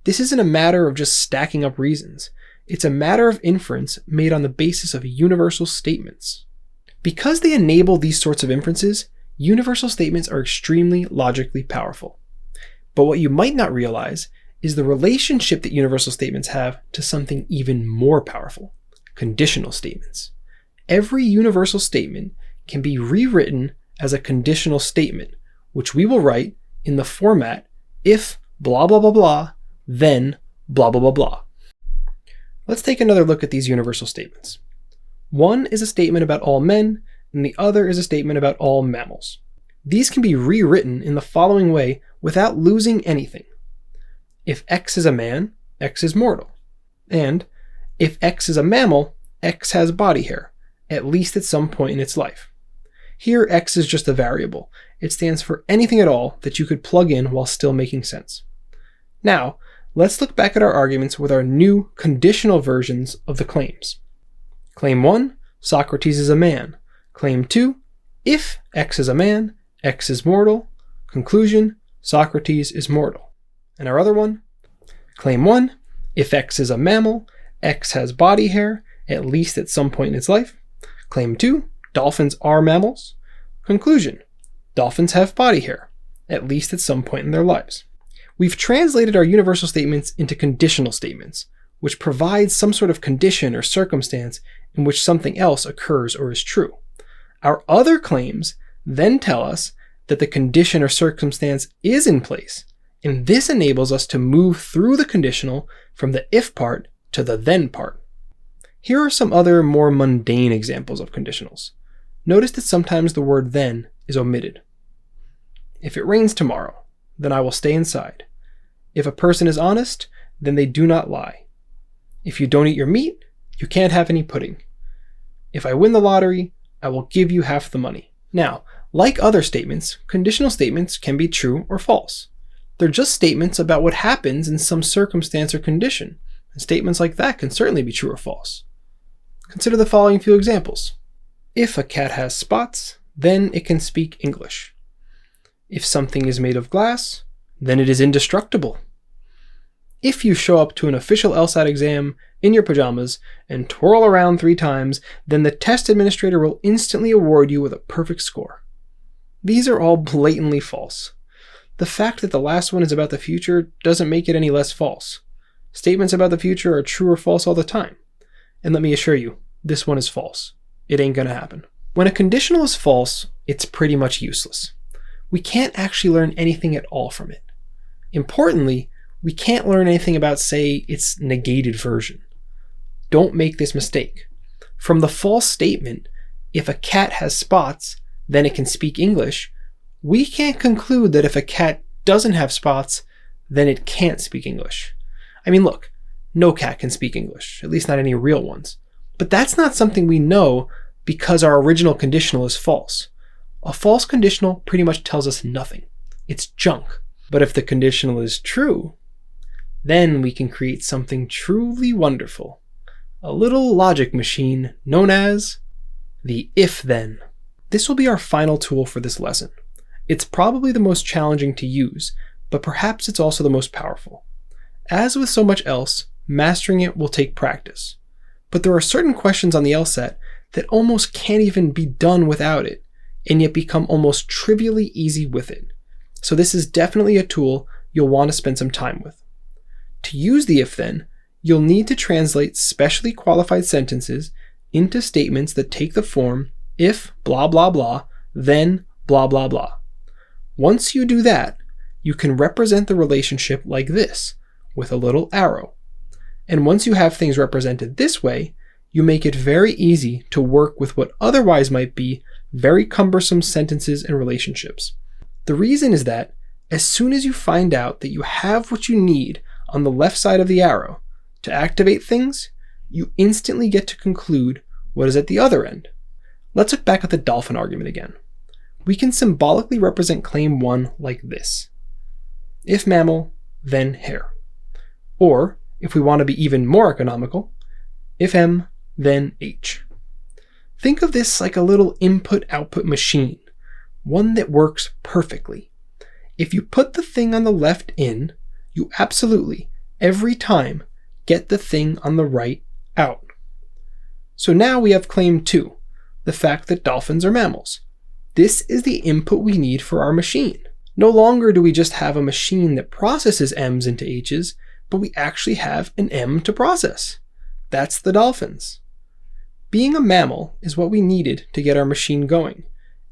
This isn't a matter of just stacking up reasons. It's a matter of inference made on the basis of universal statements. Because they enable these sorts of inferences, universal statements are extremely logically powerful. But what you might not realize is the relationship that universal statements have to something even more powerful: conditional statements. Every universal statement can be rewritten as a conditional statement, which we will write in the format if blah blah blah blah, then blah blah blah blah. Let's take another look at these universal statements. One is a statement about all men, and the other is a statement about all mammals. These can be rewritten in the following way without losing anything. If X is a man, X is mortal. And if X is a mammal, X has body hair, at least at some point in its life. Here, X is just a variable. It stands for anything at all that you could plug in while still making sense. Now, let's look back at our arguments with our new conditional versions of the claims. Claim 1, Socrates is a man. Claim 2, if X is a man, X is mortal. Conclusion, Socrates is mortal. And our other one, Claim 1, if X is a mammal, X has body hair, at least at some point in its life. Claim 2, dolphins are mammals. Conclusion, dolphins have body hair, at least at some point in their lives. We've translated our universal statements into conditional statements, which provides some sort of condition or circumstance in which something else occurs or is true. Our other claims then tell us that the condition or circumstance is in place, and this enables us to move through the conditional from the if part to the then part. Here are some other more mundane examples of conditionals. Notice that sometimes the word then is omitted. If it rains tomorrow, then I will stay inside. If a person is honest, then they do not lie. If you don't eat your meat, you can't have any pudding. If I win the lottery, I will give you half the money. Now, like other statements, conditional statements can be true or false. They're just statements about what happens in some circumstance or condition, and statements like that can certainly be true or false. Consider the following few examples. If a cat has spots, then it can speak English. If something is made of glass, then it is indestructible. If you show up to an official LSAT exam in your pajamas and twirl around 3 times, then the test administrator will instantly award you with a perfect score. These are all blatantly false. The fact that the last one is about the future doesn't make it any less false. Statements about the future are true or false all the time. And let me assure you, this one is false. It ain't gonna happen. When a conditional is false, it's pretty much useless. We can't actually learn anything at all from it. Importantly, we can't learn anything about, say, its negated version. Don't make this mistake. From the false statement, if a cat has spots, then it can speak English, we can't conclude that if a cat doesn't have spots, then it can't speak English. I mean, look, no cat can speak English, at least not any real ones. But that's not something we know because our original conditional is false. A false conditional pretty much tells us nothing. It's junk. But if the conditional is true, then we can create something truly wonderful. A little logic machine known as the if-then. This will be our final tool for this lesson. It's probably the most challenging to use, but perhaps it's also the most powerful. As with so much else, mastering it will take practice. But there are certain questions on the LSAT that almost can't even be done without it, and yet become almost trivially easy with it. So this is definitely a tool you'll want to spend some time with. To use the if-then, you'll need to translate specially qualified sentences into statements that take the form if blah blah blah, then blah blah blah. Once you do that, you can represent the relationship like this, with a little arrow. And once you have things represented this way, you make it very easy to work with what otherwise might be very cumbersome sentences and relationships. The reason is that as soon as you find out that you have what you need on the left side of the arrow to activate things, you instantly get to conclude what is at the other end. Let's look back at the dolphin argument again. We can symbolically represent claim 1 like this. If mammal, then hare. Or, if we want to be even more economical, if M, then H. Think of this like a little input-output machine, one that works perfectly. If you put the thing on the left in, you absolutely, every time, get the thing on the right out. So now we have claim 2, the fact that dolphins are mammals. This is the input we need for our machine. No longer do we just have a machine that processes M's into H's, but we actually have an M to process. That's the dolphins. Being a mammal is what we needed to get our machine going,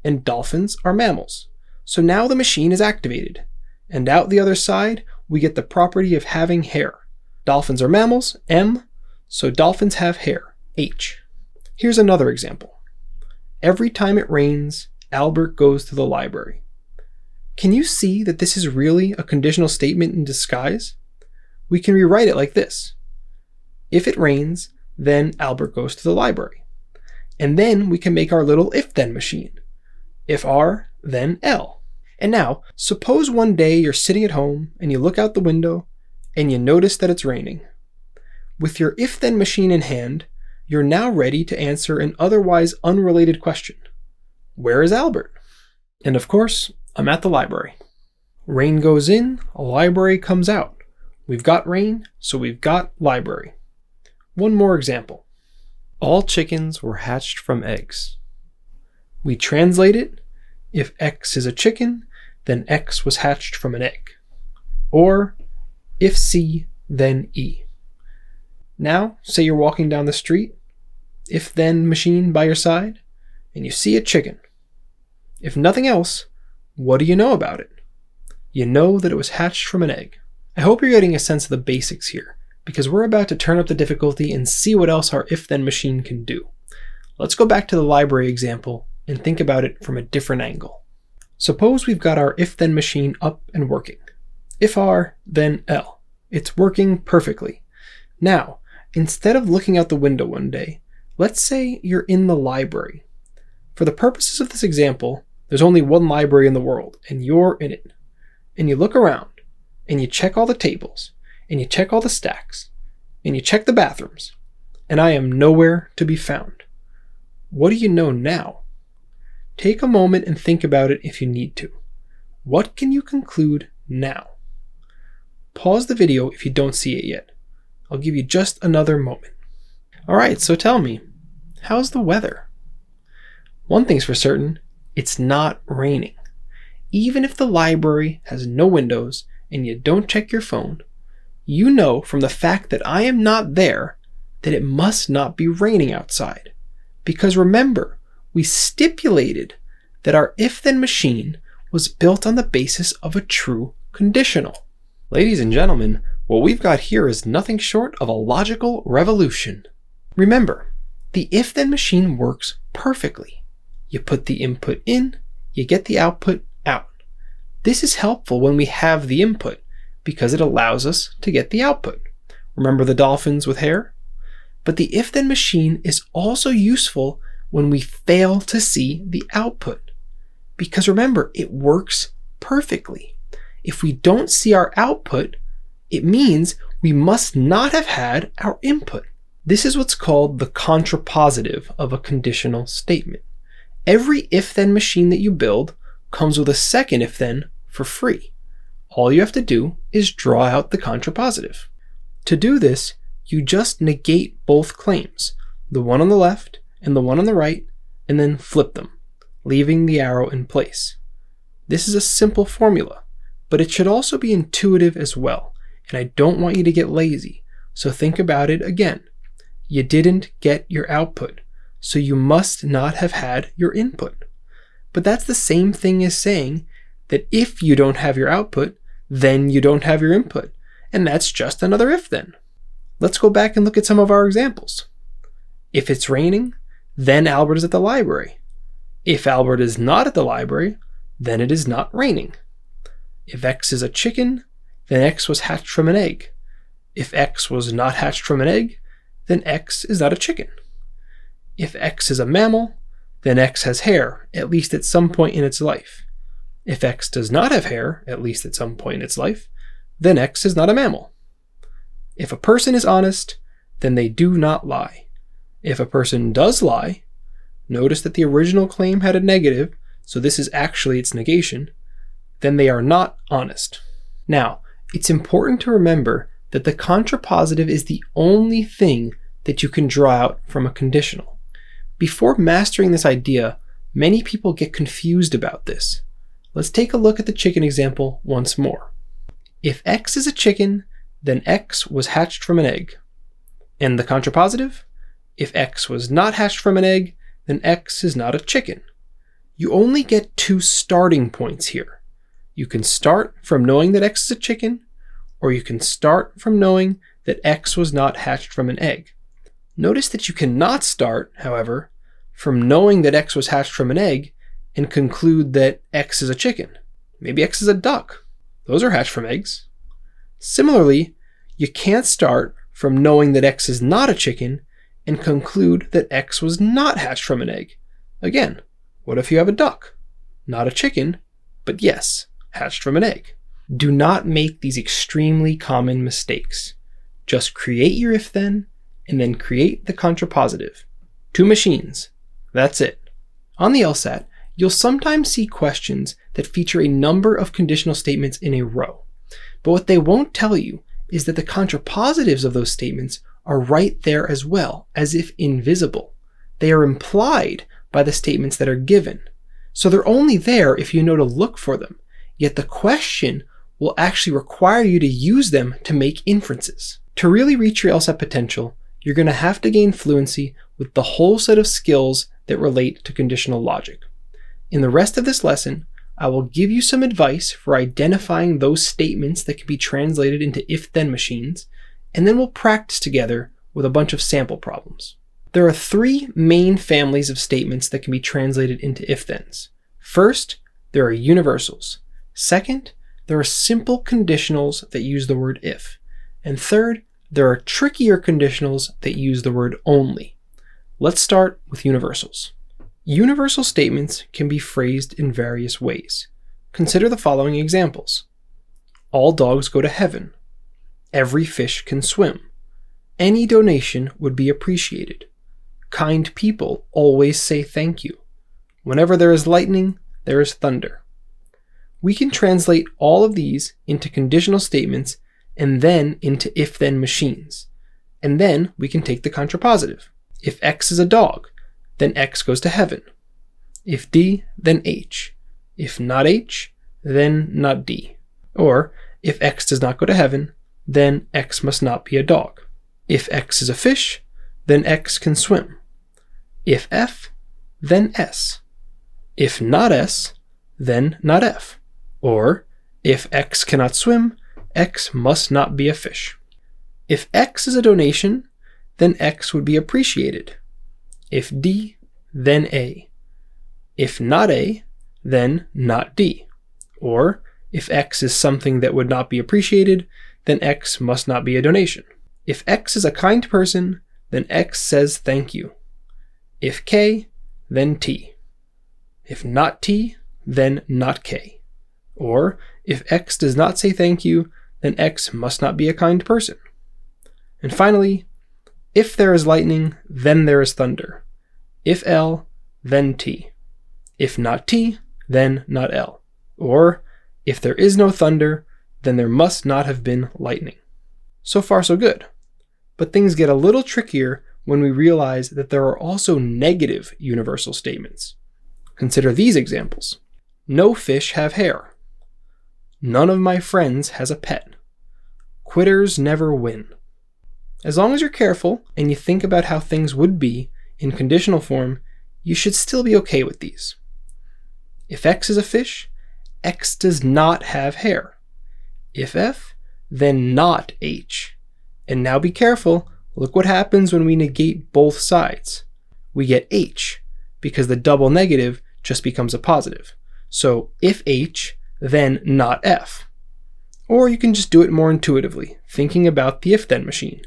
and dolphins are mammals. So now the machine is activated, and out the other side, we get the property of having hair. Dolphins are mammals, M, so dolphins have hair, H. Here's another example. Every time it rains, Albert goes to the library. Can you see that this is really a conditional statement in disguise? We can rewrite it like this. If it rains, then Albert goes to the library. And then we can make our little if-then machine. If R, then L. And now, suppose one day you're sitting at home and you look out the window and you notice that it's raining. With your if-then machine in hand, you're now ready to answer an otherwise unrelated question. Where is Albert? And of course, I'm at the library. Rain goes in, a library comes out. We've got rain, so we've got library. One more example. All chickens were hatched from eggs. We translate it. If X is a chicken, then X was hatched from an egg. Or, if C, then E. Now, say you're walking down the street, if-then machine by your side, and you see a chicken. If nothing else, what do you know about it? You know that it was hatched from an egg. I hope you're getting a sense of the basics here, because we're about to turn up the difficulty and see what else our if-then machine can do. Let's go back to the library example and think about it from a different angle. Suppose we've got our if-then machine up and working. If R, then L. It's working perfectly. Now, instead of looking out the window one day, let's say you're in the library. For the purposes of this example, there's only one library in the world, and you're in it. And you look around, and you check all the tables, and you check all the stacks, and you check the bathrooms, and I am nowhere to be found. What do you know now? Take a moment and think about it if you need to. What can you conclude now? Pause the video if you don't see it yet. I'll give you just another moment. Alright, so tell me, how's the weather? One thing's for certain, it's not raining. Even if the library has no windows and you don't check your phone, you know from the fact that I am not there that it must not be raining outside. Because remember, we stipulated that our if-then machine was built on the basis of a true conditional. Ladies and gentlemen, what we've got here is nothing short of a logical revolution. Remember, the if-then machine works perfectly. You put the input in, you get the output out. This is helpful when we have the input because it allows us to get the output. Remember the dolphins with hair? But the if-then machine is also useful when we fail to see the output. Because remember, it works perfectly. If we don't see our output, it means we must not have had our input. This is what's called the contrapositive of a conditional statement. Every if-then machine that you build comes with a second if-then for free. All you have to do is draw out the contrapositive. To do this, you just negate both claims, the one on the left and the one on the right, and then flip them, leaving the arrow in place. This is a simple formula, but it should also be intuitive as well, and I don't want you to get lazy, so think about it again. You didn't get your output, so you must not have had your input. But that's the same thing as saying that if you don't have your output, then you don't have your input, and that's just another if-then. Let's go back and look at some of our examples. If it's raining, then Albert is at the library. If Albert is not at the library, then it is not raining. If X is a chicken, then X was hatched from an egg. If X was not hatched from an egg, then X is not a chicken. If X is a mammal, then X has hair, at least at some point in its life. If X does not have hair, at least at some point in its life, then X is not a mammal. If a person is honest, then they do not lie. If a person does lie, notice that the original claim had a negative, so this is actually its negation, then they are not honest. Now, it's important to remember that the contrapositive is the only thing that you can draw out from a conditional. Before mastering this idea, many people get confused about this. Let's take a look at the chicken example once more. If X is a chicken, then X was hatched from an egg. And the contrapositive? If X was not hatched from an egg, then X is not a chicken. You only get two starting points here. You can start from knowing that X is a chicken, or you can start from knowing that X was not hatched from an egg. Notice that you cannot start, however, from knowing that X was hatched from an egg and conclude that X is a chicken. Maybe X is a duck. Those are hatched from eggs. Similarly, you can't start from knowing that X is not a chicken and conclude that X was not hatched from an egg. Again, what if you have a duck? Not a chicken, but yes, hatched from an egg. Do not make these extremely common mistakes. Just create your if-then, and then create the contrapositive. 2 machines. That's it. On the LSAT, you'll sometimes see questions that feature a number of conditional statements in a row. But what they won't tell you is that the contrapositives of those statements are right there as well, as if invisible. They are implied by the statements that are given. So they're only there if you know to look for them, yet the question will actually require you to use them to make inferences. To really reach your LSAT potential, you're going to have to gain fluency with the whole set of skills that relate to conditional logic. In the rest of this lesson, I will give you some advice for identifying those statements that can be translated into if-then machines, and then we'll practice together with a bunch of sample problems. There are 3 main families of statements that can be translated into if-thens. First, there are universals. Second, there are simple conditionals that use the word if. And third, there are trickier conditionals that use the word only. Let's start with universals. Universal statements can be phrased in various ways. Consider the following examples. All dogs go to heaven. Every fish can swim. Any donation would be appreciated. Kind people always say thank you. Whenever there is lightning, there is thunder. We can translate all of these into conditional statements and then into if-then machines. And then we can take the contrapositive. If X is a dog, then X goes to heaven. If D, then H. If not H, then not D. Or, if X does not go to heaven, then X must not be a dog. If X is a fish, then X can swim. If F, then S. If not S, then not F. Or, if X cannot swim, X must not be a fish. If X is a donation, then X would be appreciated. If D, then A. If not A, then not D. Or, if X is something that would not be appreciated, then X must not be a donation. If X is a kind person, then X says thank you. If K, then T. If not T, then not K. Or, if X does not say thank you, then X must not be a kind person. And finally, if there is lightning, then there is thunder. If L, then T. If not T, then not L. Or, if there is no thunder, then there must not have been lightning. So far, so good. But things get a little trickier when we realize that there are also negative universal statements. Consider these examples. No fish have hair. None of my friends has a pet. Quitters never win. As long as you're careful and you think about how things would be in conditional form, you should still be okay with these. If X is a fish, X does not have hair. If F, then not H. And now be careful, Look what happens when we negate both sides. We get H, because the double negative just becomes a positive. So if H, then not F. Or you can just do it more intuitively, thinking about the if-then machine.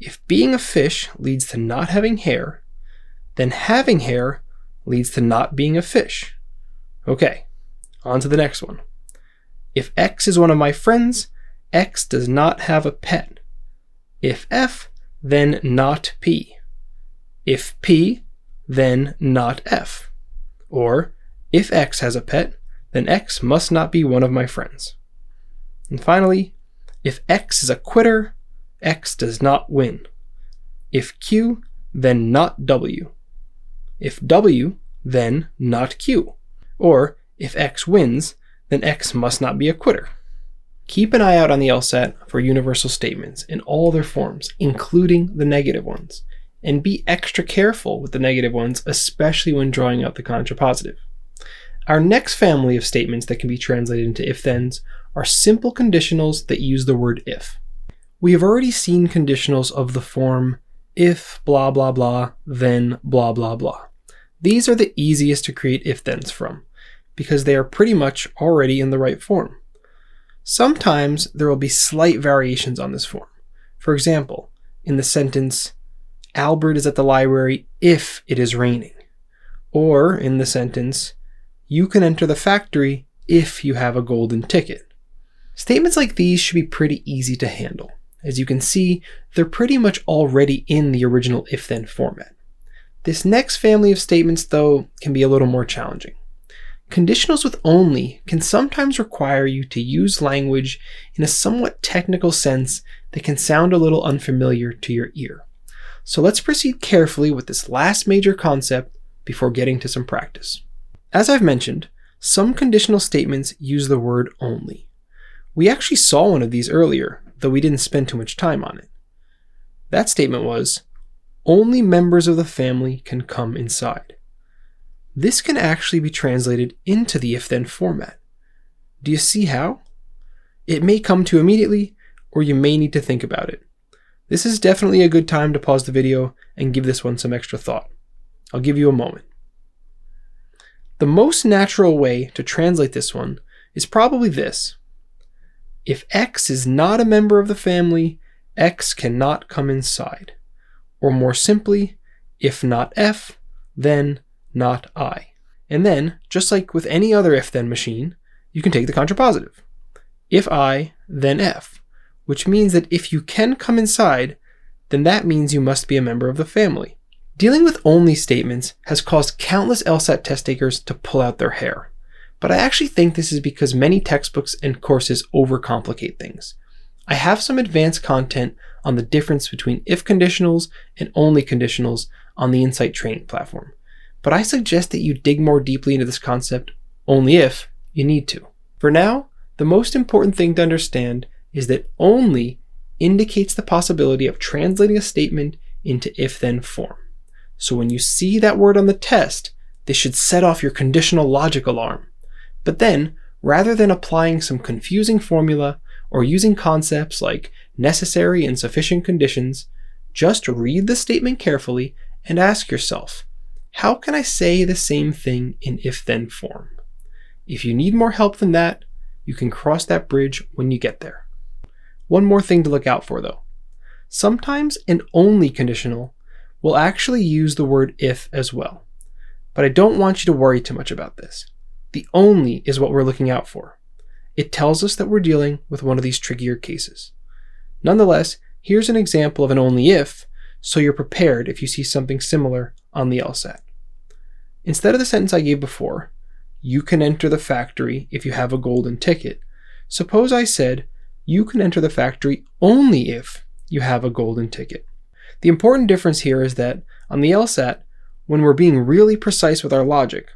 If being a fish leads to not having hair, then having hair leads to not being a fish. Okay, on to the next one. If X is one of my friends, X does not have a pet. If F, then not P. If P, then not F. Or, if X has a pet, then X must not be one of my friends. And finally, if X is a quitter, X does not win. If Q, then not W. If W, then not Q. Or, if X wins, then X must not be a quitter. Keep an eye out on the LSAT for universal statements in all their forms, including the negative ones. And be extra careful with the negative ones, especially when drawing out the contrapositive. Our next family of statements that can be translated into if-thens are simple conditionals that use the word if. We have already seen conditionals of the form if blah blah blah, then blah blah blah. These are the easiest to create if-thens from, because they are pretty much already in the right form. Sometimes there will be slight variations on this form. For example, in the sentence, Albert is at the library if it is raining. Or in the sentence, you can enter the factory if you have a golden ticket. Statements like these should be pretty easy to handle. As you can see, they're pretty much already in the original if-then format. This next family of statements, though, can be a little more challenging. Conditionals with only can sometimes require you to use language in a somewhat technical sense that can sound a little unfamiliar to your ear. So let's proceed carefully with this last major concept before getting to some practice. As I've mentioned, some conditional statements use the word only. We actually saw one of these earlier, though we didn't spend too much time on it. That statement was, only members of the family can come inside. This can actually be translated into the if-then format. Do you see how? It may come to you immediately, or you may need to think about it. This is definitely a good time to pause the video and give this one some extra thought. I'll give you a moment. The most natural way to translate this one is probably this. If X is not a member of the family, X cannot come inside. Or more simply, if not F, then not I. And then, just like with any other if-then machine, you can take the contrapositive. If I, then F, which means that if you can come inside, then that means you must be a member of the family. Dealing with only statements has caused countless LSAT test takers to pull out their hair. But I actually think this is because many textbooks and courses overcomplicate things. I have some advanced content on the difference between if conditionals and only conditionals on the Insight training platform. But I suggest that you dig more deeply into this concept only if you need to. For now, the most important thing to understand is that only indicates the possibility of translating a statement into if-then form. So when you see that word on the test, this should set off your conditional logic alarm. But then, rather than applying some confusing formula or using concepts like necessary and sufficient conditions, just read the statement carefully and ask yourself, how can I say the same thing in if-then form? If you need more help than that, you can cross that bridge when you get there. One more thing to look out for though. Sometimes an only conditional will actually use the word if as well. But I don't want you to worry too much about this. The only is what we're looking out for. It tells us that we're dealing with one of these trickier cases. Nonetheless, here's an example of an only if, so you're prepared if you see something similar on the LSAT. Instead of the sentence I gave before, you can enter the factory if you have a golden ticket, suppose I said, you can enter the factory only if you have a golden ticket. The important difference here is that on the LSAT, when we're being really precise with our logic,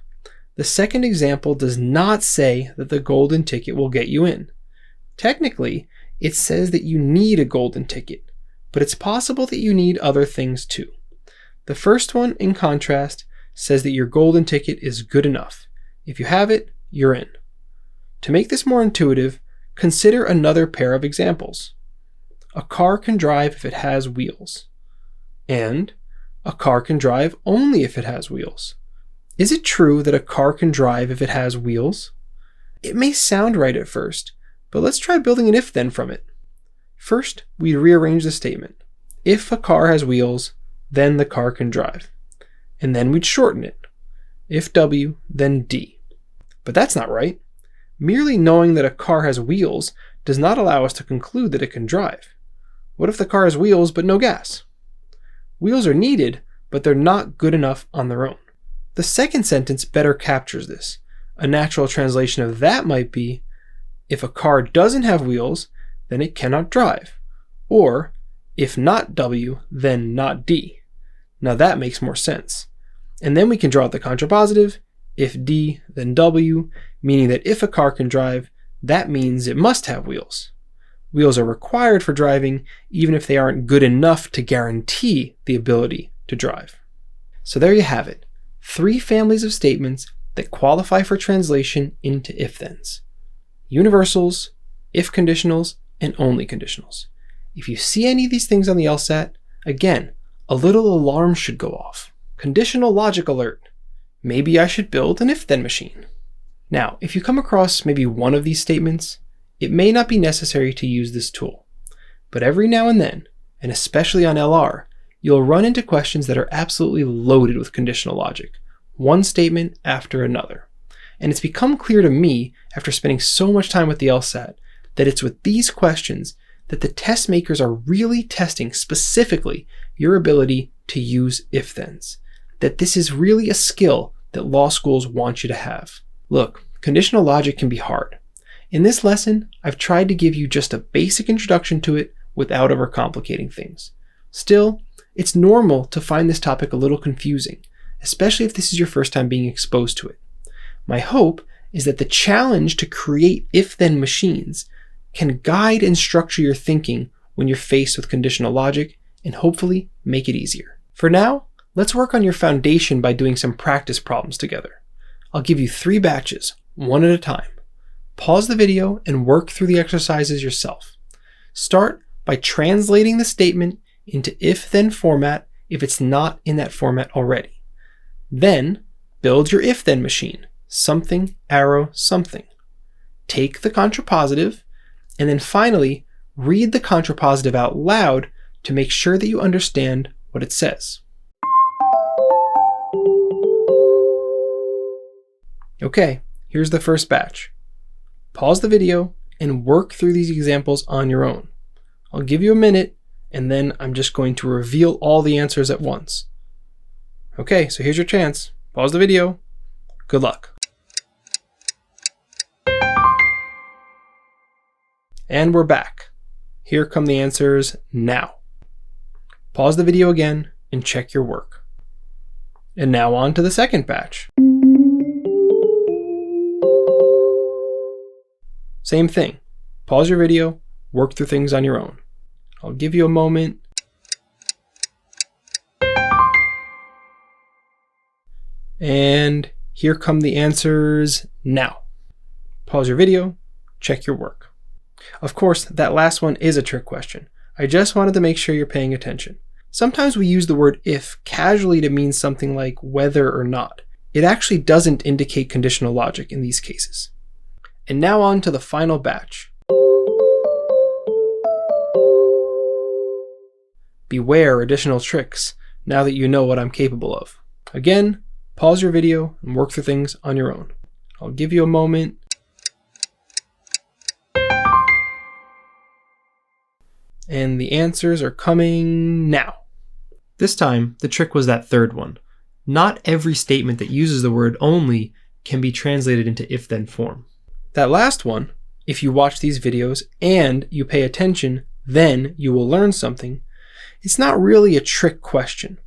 the second example does not say that the golden ticket will get you in. Technically, it says that you need a golden ticket, but it's possible that you need other things too. The first one, in contrast, says that your golden ticket is good enough. If you have it, you're in. To make this more intuitive, consider another pair of examples. A car can drive if it has wheels. And a car can drive only if it has wheels. Is it true that a car can drive if it has wheels? It may sound right at first, but let's try building an if-then from it. First, we rearrange the statement. If a car has wheels, then the car can drive. And then we'd shorten it. If W, then D. But that's not right. Merely knowing that a car has wheels does not allow us to conclude that it can drive. What if the car has wheels but no gas? Wheels are needed, but they're not good enough on their own. The second sentence better captures this. A natural translation of that might be, if a car doesn't have wheels, then it cannot drive. Or, if not W, then not D. Now that makes more sense. And then we can draw out the contrapositive, if D, then W, meaning that if a car can drive, that means it must have wheels. Wheels are required for driving, even if they aren't good enough to guarantee the ability to drive. So there you have it, 3 families of statements that qualify for translation into if-thens. Universals, if conditionals, and only conditionals. If you see any of these things on the LSAT, again, a little alarm should go off. Conditional logic alert. Maybe I should build an if-then machine. Now, if you come across maybe one of these statements, it may not be necessary to use this tool. But every now and then, and especially on LR, you'll run into questions that are absolutely loaded with conditional logic, one statement after another. And it's become clear to me, after spending so much time with the LSAT, that it's with these questions that the test makers are really testing specifically your ability to use if-thens. That this is really a skill that law schools want you to have. Look, conditional logic can be hard. In this lesson, I've tried to give you just a basic introduction to it without overcomplicating things. Still, it's normal to find this topic a little confusing, especially if this is your first time being exposed to it. My hope is that the challenge to create if-then machines can guide and structure your thinking when you're faced with conditional logic and hopefully make it easier. For now, let's work on your foundation by doing some practice problems together. I'll give you 3 batches, one at a time. Pause the video and work through the exercises yourself. Start by translating the statement into if-then format if it's not in that format already. Then, build your if-then machine, something, arrow, something. Take the contrapositive, and then finally, read the contrapositive out loud to make sure that you understand what it says. Okay, here's the first batch. Pause the video and work through these examples on your own. I'll give you a minute, and then I'm just going to reveal all the answers at once. Okay, so here's your chance. Pause the video. Good luck. And we're back. Here come the answers now. Pause the video again and check your work. And now on to the second batch. Same thing. Pause your video, work through things on your own. I'll give you a moment. And here come the answers now. Pause your video, check your work. Of course, that last one is a trick question. I just wanted to make sure you're paying attention. Sometimes we use the word if casually to mean something like whether or not. It actually doesn't indicate conditional logic in these cases. And now on to the final batch. Beware additional tricks now that you know what I'm capable of. Again, pause your video and work through things on your own. I'll give you a moment. And the answers are coming now. This time, the trick was that third one. Not every statement that uses the word only can be translated into if-then form. That last one, if you watch these videos and you pay attention, then you will learn something. It's not really a trick question.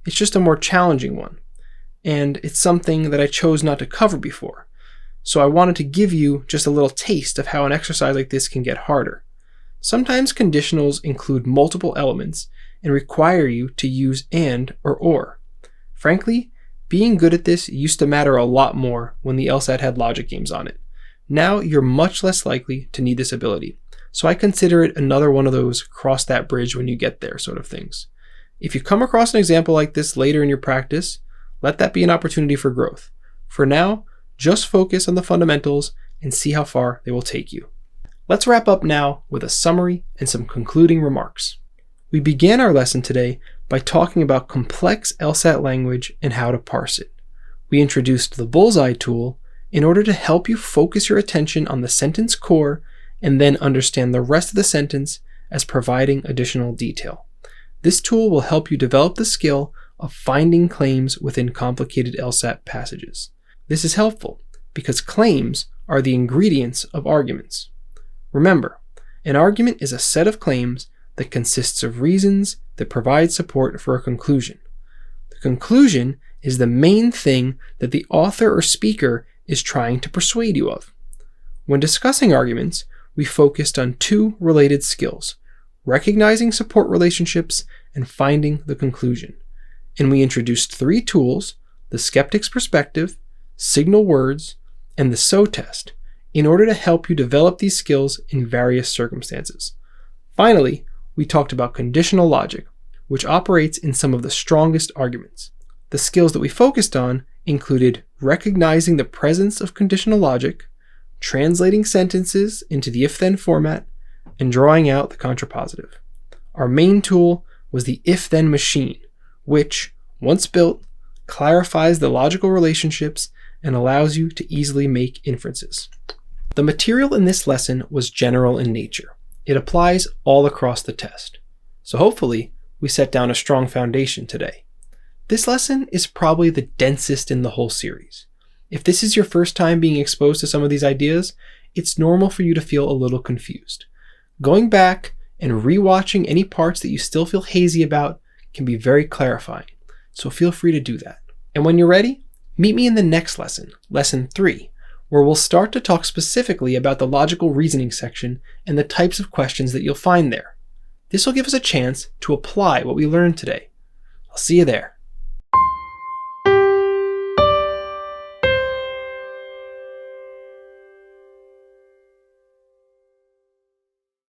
It's just a more challenging one. And it's something that I chose not to cover before. So I wanted to give you just a little taste of how an exercise like this can get harder. Sometimes conditionals include multiple elements and require you to use and or. Frankly, being good at this used to matter a lot more when the LSAT had logic games on it. Now you're much less likely to need this ability. So I consider it another one of those cross that bridge when you get there sort of things. If you come across an example like this later in your practice, let that be an opportunity for growth. For now, just focus on the fundamentals and see how far they will take you. Let's wrap up now with a summary and some concluding remarks. We began our lesson today by talking about complex LSAT language and how to parse it. We introduced the Bullseye tool in order to help you focus your attention on the sentence core and then understand the rest of the sentence as providing additional detail. This tool will help you develop the skill of finding claims within complicated LSAT passages. This is helpful because claims are the ingredients of arguments. Remember, an argument is a set of claims that consists of reasons that provide support for a conclusion. The conclusion is the main thing that the author or speaker is trying to persuade you of. When discussing arguments, we focused on two related skills: recognizing support relationships and finding the conclusion. And we introduced three tools: the skeptic's perspective, signal words, and the SO test, in order to help you develop these skills in various circumstances. Finally, we talked about conditional logic, which operates in some of the strongest arguments. The skills that we focused on included recognizing the presence of conditional logic, translating sentences into the if-then format, and drawing out the contrapositive. Our main tool was the if-then machine, which, once built, clarifies the logical relationships and allows you to easily make inferences. The material in this lesson was general in nature. It applies all across the test. So hopefully, we set down a strong foundation today. This lesson is probably the densest in the whole series. If this is your first time being exposed to some of these ideas, it's normal for you to feel a little confused. Going back and rewatching any parts that you still feel hazy about can be very clarifying, so feel free to do that. And when you're ready, meet me in the next lesson, Lesson 3, where we'll start to talk specifically about the logical reasoning section and the types of questions that you'll find there. This will give us a chance to apply what we learned today. I'll see you there.